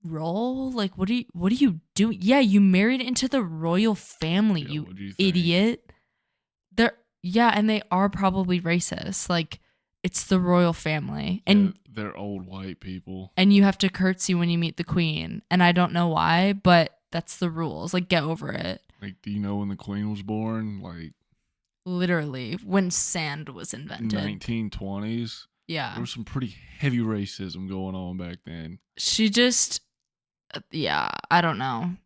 role? Like what are you doing? Yeah, you married into the royal family, Yeah, you idiot. And they are probably racist. Like it's the royal family. Yeah, and they're old white people. And you have to curtsy when you meet the Queen. And I don't know why, but that's the rules. Like get over it. Like, do you know when the Queen was born? Like literally when sand was invented. 1920s. Yeah. There was some pretty heavy racism going on back then. She just, yeah, I don't know.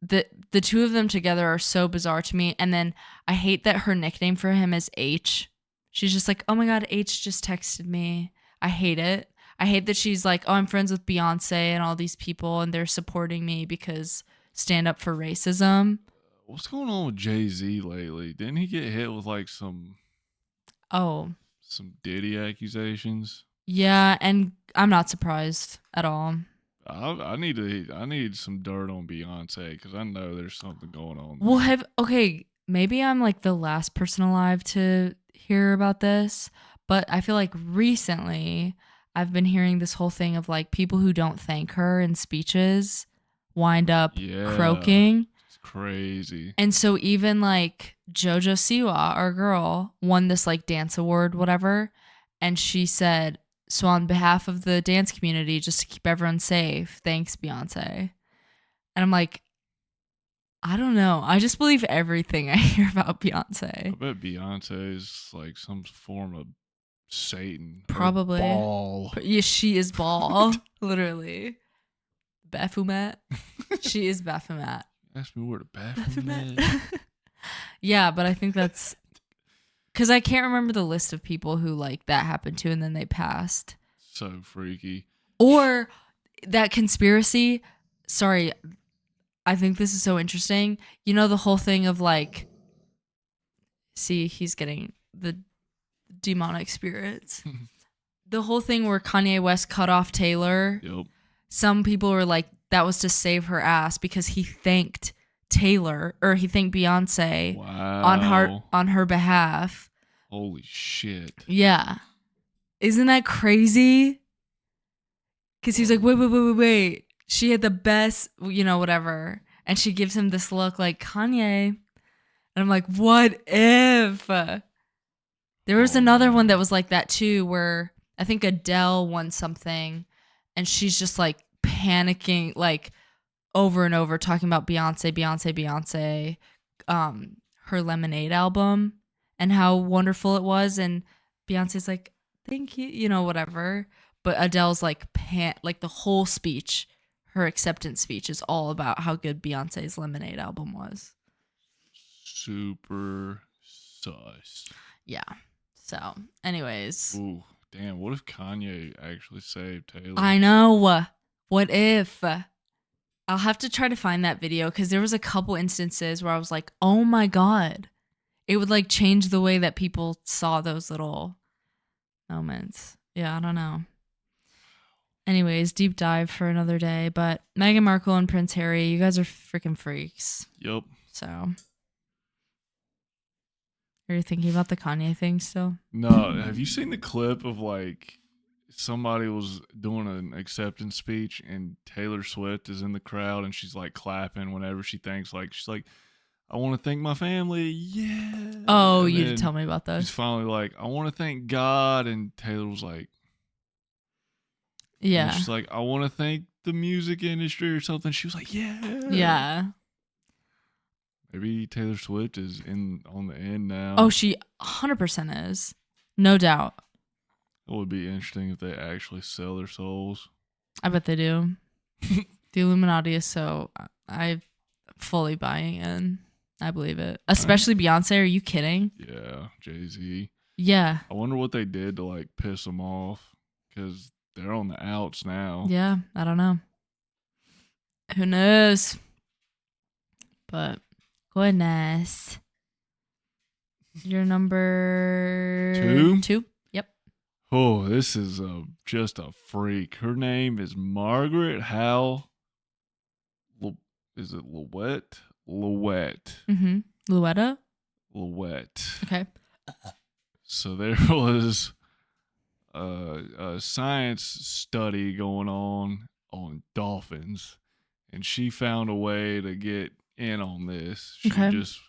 The two of them together are so bizarre to me. And then I hate that her nickname for him is H. She's just like, oh my God, H just texted me. I hate it. I hate that she's like, oh, I'm friends with Beyonce and all these people and they're supporting me because stand up for racism. What's going on with Jay-Z lately? Didn't he get hit with like some Diddy accusations? Yeah, and I'm not surprised at all. I need some dirt on Beyonce because I know there's something going on there. Well, maybe I'm like the last person alive to hear about this, but I feel like recently I've been hearing this whole thing of like people who don't thank her in speeches wind up croaking. It's crazy. And so even like JoJo Siwa, our girl, won this like dance award, whatever, and she said, so on behalf of the dance community, just to keep everyone safe, thanks, Beyonce. And I'm like, I don't know. I just believe everything I hear about Beyonce. I bet Beyonce is like some form of Satan. Probably. Baal. Yeah, she is Baal. Literally. Baphomet. She is Baphomet. Ask me where the Baphomet is. Yeah, but I think that's... Because I can't remember the list of people who like that happened to and then they passed. So freaky. Or that conspiracy. Sorry, I think this is so interesting. You know the whole thing of like, see, he's getting the demonic spirits. The whole thing where Kanye West cut off Taylor. Yep. Some people were like, that was to save her ass because he thanked Taylor, or he thanked Beyonce on her behalf. Holy shit. Yeah. Isn't that crazy? Because he's like, wait. She had the best, whatever. And she gives him this look like, Kanye. And I'm like, what if? There was another one that was like that too, where I think Adele won something and she's just like panicking, like over and over, talking about Beyonce, Beyonce, Beyonce, her Lemonade album and how wonderful it was. And Beyonce's like, thank you, you know, whatever. But Adele's like, like the whole speech, her acceptance speech is all about how good Beyonce's Lemonade album was. Super sus. Yeah. So, anyways. Ooh, damn. What if Kanye actually saved Taylor? I know. What if? I'll have to try to find that video because there was a couple instances where I was like, oh my God. It would like change the way that people saw those little moments. Yeah, I don't know. Anyways, deep dive for another day. But Meghan Markle and Prince Harry, you guys are freaking freaks. Yep. So, are you thinking about the Kanye thing still? No. Have you seen the clip of like somebody was doing an acceptance speech and Taylor Swift is in the crowd and she's like clapping whenever she thinks, like, she's like, I want to thank my family. Yeah. Oh, and you did tell me about she's this. finally like, I want to thank God. And Taylor was like, yeah. And she's like, I want to thank the music industry or something. She was like, yeah. Yeah. Maybe Taylor Swift is on the end now. Oh, she 100% is. No doubt. It would be interesting if they actually sell their souls. I bet they do. The Illuminati is so... I'm fully buying in. I believe it. Especially Beyonce. Are you kidding? Yeah, Jay-Z. Yeah. I wonder what they did to like piss them off because they're on the outs now. Yeah, I don't know. Who knows? But goodness. Your number 2? Yep. Oh, this is just a freak. Her name is Margaret Howe. Is it Louette? Louette. Mm-hmm. Luetta? Louette. Okay. So there was a science study going on dolphins, and she found a way to get in on this. She just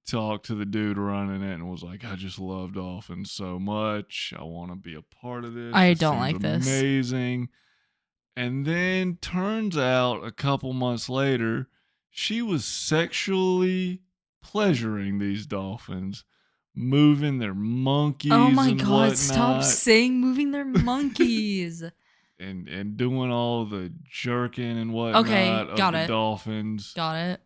talked to the dude running it and was like, I just love dolphins so much. I want to be a part of this. I don't like this. Amazing. And then turns out a couple months later, she was sexually pleasuring these dolphins, moving their monkeys. Oh my and God, whatnot, stop saying moving their monkeys. and doing all the jerking and whatnot of the dolphins. Got it.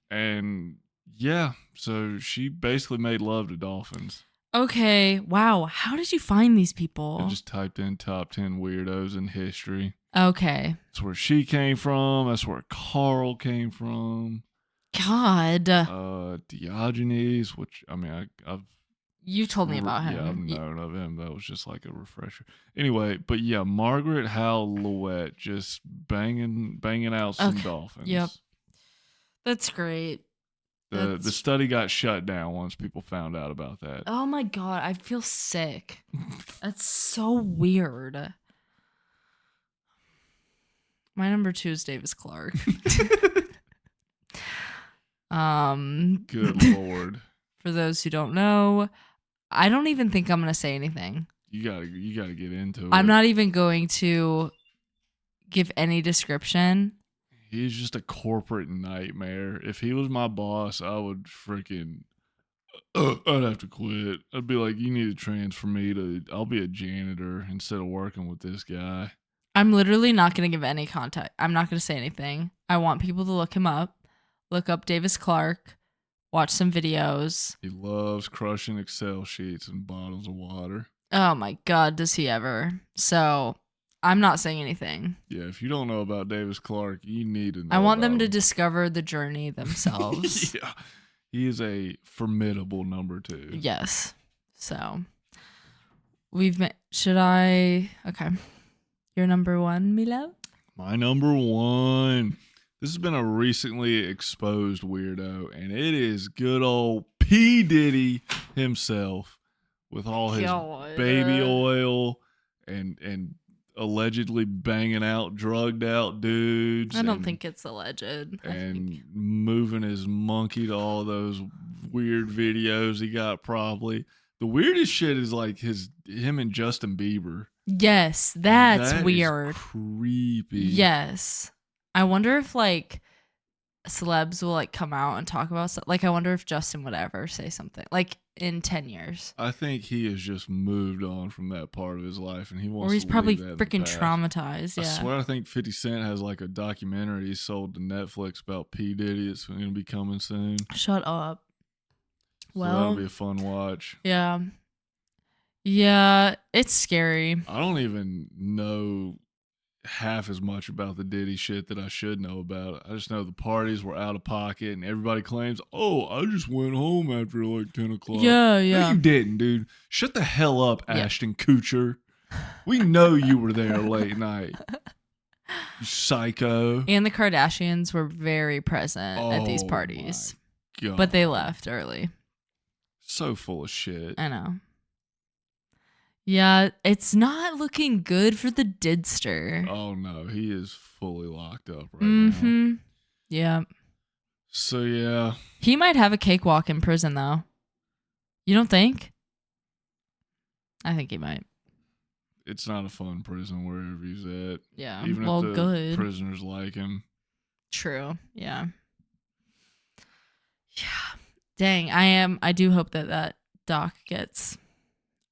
And yeah, so she basically made love to dolphins. Okay, wow. How did you find these people? I just typed in top 10 weirdos in history. Okay. That's where she came from. That's where Carl came from. God. Diogenes, which, I mean, I've... You told me about him. Yeah, I've known of him. That was just like a refresher. Anyway, but yeah, Margaret Howe Louette just banging out some dolphins. Yep. That's great. The study got shut down once people found out about that. Oh my God, I feel sick. That's so weird. My number 2 is Davis Clark. Good Lord. For those who don't know, I don't even think I'm gonna say anything. You gotta get into it. I'm not even going to give any description. He's just a corporate nightmare. If he was my boss, I would freaking... I'd have to quit. I'd be like, you need to transfer me to... I'll be a janitor instead of working with this guy. I'm literally not going to give any contact. I'm not going to say anything. I want people to look him up. Look up Davis Clark. Watch some videos. He loves crushing Excel sheets and bottles of water. Oh my God, does he ever. So... I'm not saying anything. Yeah, if you don't know about Davis Clark, you need to know. I want them to discover the journey themselves. Yeah. He is a formidable number 2. Yes. So, should I... Okay. Your number 1, Milo? My number 1. This has been a recently exposed weirdo, and it is good old P. Diddy himself with all his baby oil and allegedly banging out drugged out dudes. I don't think it's alleged. And moving his monkey to all those weird videos he got probably. The weirdest shit is like him and Justin Bieber. Yes, that's That is weird. creepy. Yes. I wonder if like celebs will like come out and talk about stuff. Like I wonder if Justin would ever say something like in 10 years. I think he has just moved on from that part of his life, and he Or wants he's to probably leave that in the freaking past. traumatized. I Yeah. swear, I think 50 Cent has like a documentary he sold to Netflix about P. Diddy. It's going to be coming soon. Shut up. So that'll Well, be a fun watch. yeah. Yeah, it's scary. I don't even know half as much about the Diddy shit that I should know about. I just know the parties were out of pocket, and everybody claims, "Oh, I just went home after like 10 o'clock." Yeah, No, yeah. you didn't, dude. Shut the hell up, Yeah. Ashton Kutcher. We know you were there late night. You psycho. And the Kardashians were very present at these Oh parties. my God. But they left early. So full of shit. I know. Yeah, it's not looking good for the Didster. Oh no, he is fully locked up right now. Yeah. So yeah. He might have a cakewalk in prison though. You don't think? I think he might. It's not a fun prison wherever he's at. Yeah. Even well, if the good. prisoners like him. True. Yeah. Yeah. Dang, I do hope that doc gets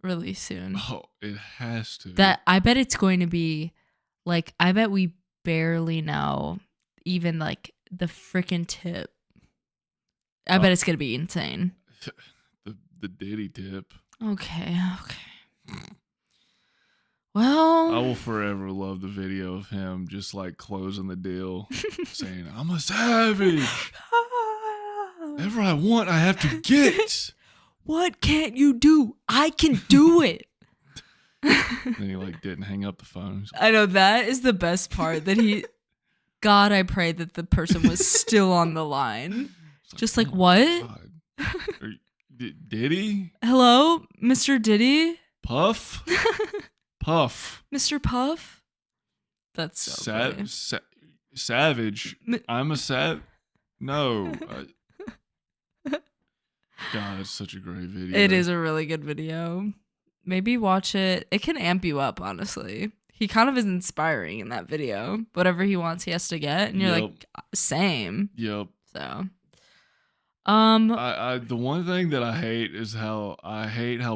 released soon. Oh, it has to. That I bet it's going to be like I bet we barely know even like the freaking tip. I bet it's gonna be insane. The Diddy tip. Okay. Well, I will forever love the video of him just like closing the deal, saying, "I'm a savage. Whatever I want, I have to get." What can't you do? I can do it. Then he like didn't hang up the phone. I know that is the best part that he God, I pray that the person was still on the line. Just like, oh what? Diddy? Hello, Mr. Diddy? Puff? Puff. Mr. Puff? That's so funny. Savage. I'm a No. God, it's such a great video. It is a really good video. Maybe watch it. It can amp you up, honestly. He kind of is inspiring in that video. Whatever he wants, he has to get. And you're like, same. Yep. So, the one thing that I hate is how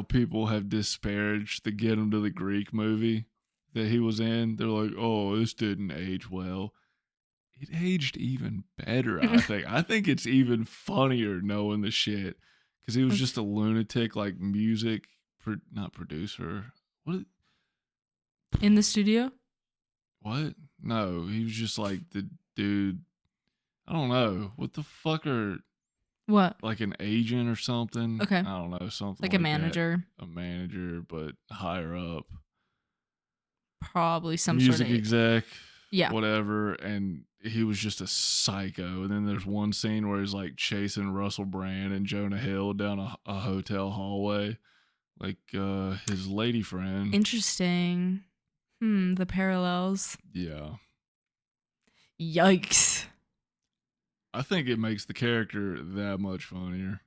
people have disparaged the Get Him to the Greek movie that he was in. They're like, oh, this didn't age well. It aged even better, I think. I think it's even funnier knowing the shit because he was just a lunatic, like not producer. What? In the studio? What? No, he was just like the dude. I don't know. What the fuck are... What? Like an agent or something. Okay. I don't know. Something like a manager. That. A manager, but higher up. Probably some music sort of... exec. Yeah. Whatever. And he was just a psycho. And then there's one scene where he's like chasing Russell Brand and Jonah Hill down a hotel hallway. Like his lady friend. Interesting. The parallels. Yeah. Yikes. I think it makes the character that much funnier.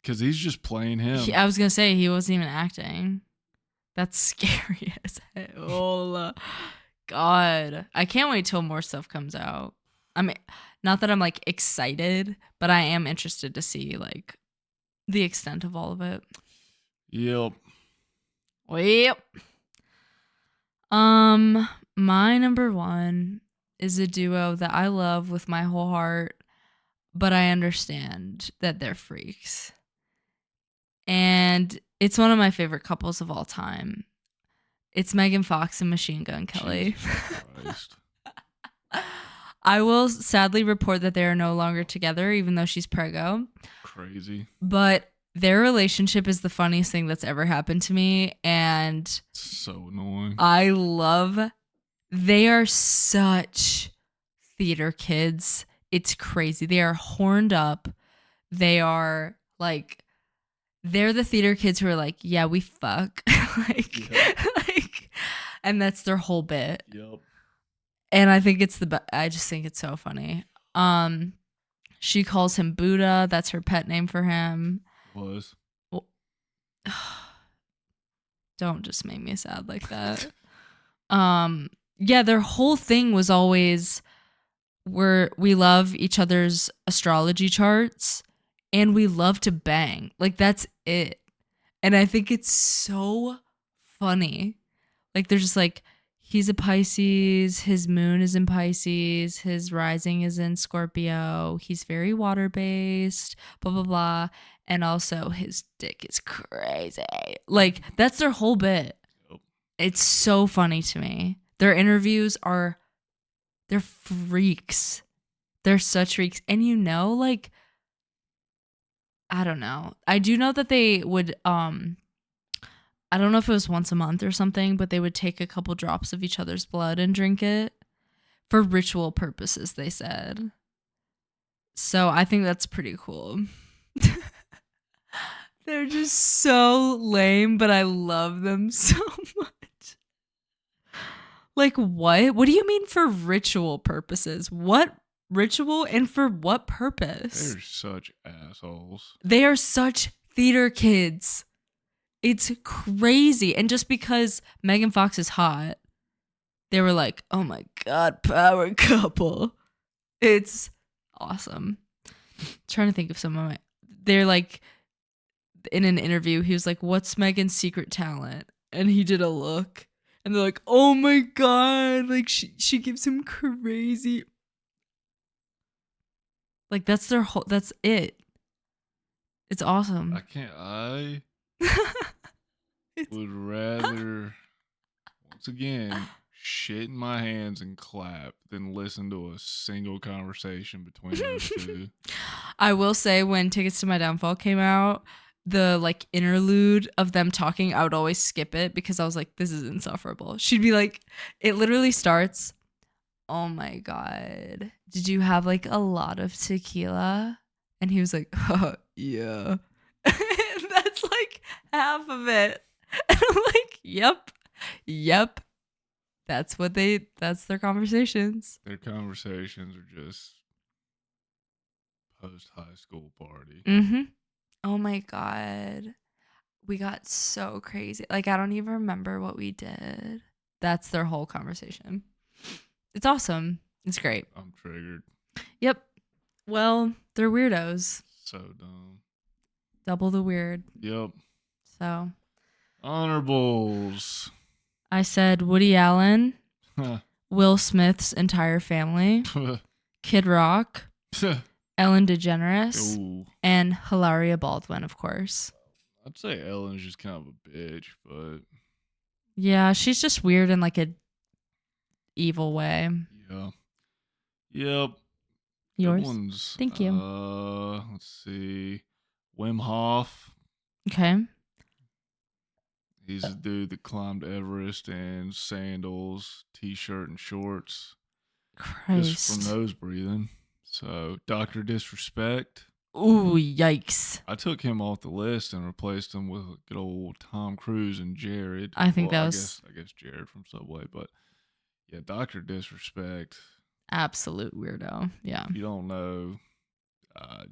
Because he's just playing him. I was going to say, he wasn't even acting. That's scary as hell. God. I can't wait till more stuff comes out. I mean, not that I'm like excited, but I am interested to see like the extent of all of it. Yep. My number one is a duo that I love with my whole heart, but I understand that they're freaks. And it's one of my favorite couples of all time. It's Megan Fox and Machine Gun Kelly. I will sadly report that they are no longer together, even though she's preggo. Crazy. But their relationship is the funniest thing that's ever happened to me. And so annoying. They are such theater kids. It's crazy. They are horned up. They are like, they're the theater kids who are like, yeah, we fuck. And that's their whole bit. Yep. And I think it's I just think it's so funny. She calls him Buddha. That's her pet name for him. Was. Well, don't just make me sad like that. Yeah, their whole thing was always we love each other's astrology charts and we love to bang. Like that's it. And I think it's so funny. Like they're just like he's a Pisces, his moon is in Pisces, his rising is in Scorpio. He's very water-based, blah blah blah, and also his dick is crazy. Like that's their whole bit. Yep. It's so funny to me. Their interviews are they're freaks. They're such freaks. And like I don't know. I do know that they would I don't know if it was once a month or something, but they would take a couple drops of each other's blood and drink it for ritual purposes, they said. So I think that's pretty cool. They're just so lame, but I love them so much. Like what? What do you mean for ritual purposes? What ritual and for what purpose? They're such assholes. They are such theater kids. It's crazy. And just because Megan Fox is hot, they were like, oh my God, power couple. It's awesome. Trying to think of some of my. They're like, in an interview, he was like, what's Megan's secret talent? And he did a look. And they're like, oh my God. Like, she gives him crazy. Like, that's it. It's awesome. I would rather, once again, shit in my hands and clap than listen to a single conversation between those two. I will say when Tickets to My Downfall came out, the like interlude of them talking, I would always skip it because I was like, this is insufferable. She'd be like, it literally starts, oh my God, did you have like a lot of tequila? And he was like, oh, yeah. And that's like half of it. And I'm like, yep. That's their conversations. Their conversations are just post high school party. Mm-hmm. Oh my God. We got so crazy. Like, I don't even remember what we did. That's their whole conversation. It's awesome. It's great. I'm triggered. Yep. Well, they're weirdos. So dumb. Double the weird. Yep. So. Honorables. I said Woody Allen, Will Smith's entire family, Kid Rock, Ellen DeGeneres, Ooh. and Hilaria Baldwin, of course. I'd say Ellen's just kind of a bitch, but yeah, she's just weird in like a evil way. Yeah. Yep. Yours? Good ones. Thank you. Let's see. Wim Hof. Okay. He's a dude that climbed Everest in sandals, t-shirt, and shorts. Christ. Just for nose breathing. So, Dr. Disrespect. Ooh, yikes. I took him off the list and replaced him with good old Tom Cruise and Jared. I think that was... I guess Jared from Subway, but yeah, Dr. Disrespect. Absolute weirdo. Yeah. If you don't know,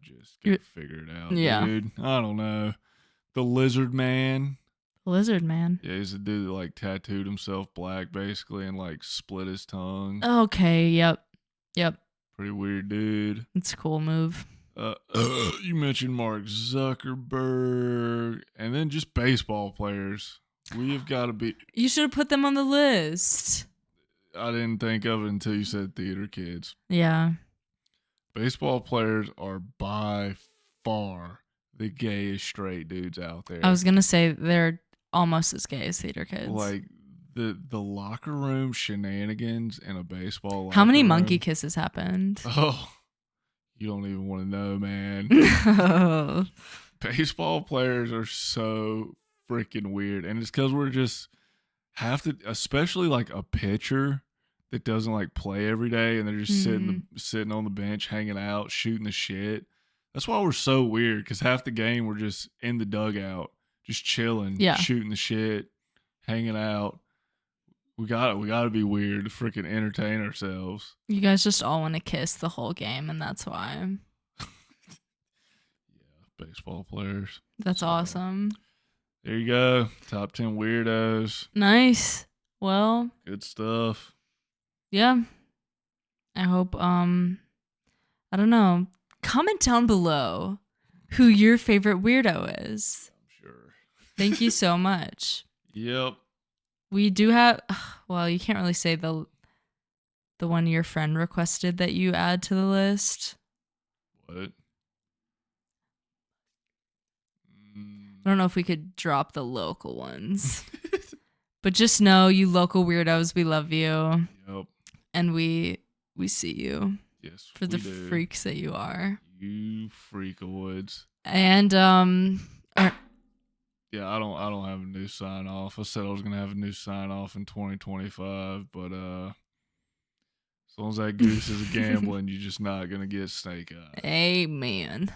just go figure it out, yeah. dude. I don't know. The Lizard Man. Lizard Man. Yeah, he's a dude that like tattooed himself black basically and like split his tongue. Okay, yep. Pretty weird dude. It's a cool move. You mentioned Mark Zuckerberg and then just baseball players. We have got to be. You should have put them on the list. I didn't think of it until you said theater kids. Yeah. Baseball players are by far the gayest straight dudes out there. I was going to say they're almost as gay as theater kids. Like the locker room shenanigans in a baseball locker How many room. monkey kisses happened? Oh, you don't even want to know, man. Baseball players are so freaking weird. And it's because we're just have to, especially like a pitcher that doesn't like play every day and they're just sitting on the bench, hanging out, shooting the shit. That's why we're so weird, because half the game we're just in the dugout, just chilling, shooting the shit, hanging out. We gotta be weird to freaking entertain ourselves. You guys just all want to kiss the whole game, and that's why. Yeah, baseball players. That's awesome. There you go. Top 10 weirdos. Nice. Well, Good stuff. yeah. I hope I don't know. Comment down below who your favorite weirdo is. I'm sure. Thank you so much. Yep. We do have well, you can't really say the one your friend requested that you add to the list. What? I don't know if we could drop the local ones. But just know, you local weirdos, we love you. Yep. And we see you Yes, for we the do. freaks that you are. You freak of woods. And Yeah, I don't have a new sign off. I said I was gonna have a new sign off in 2025, but as long as that goose is gambling, you're just not gonna get snake eyes. amen.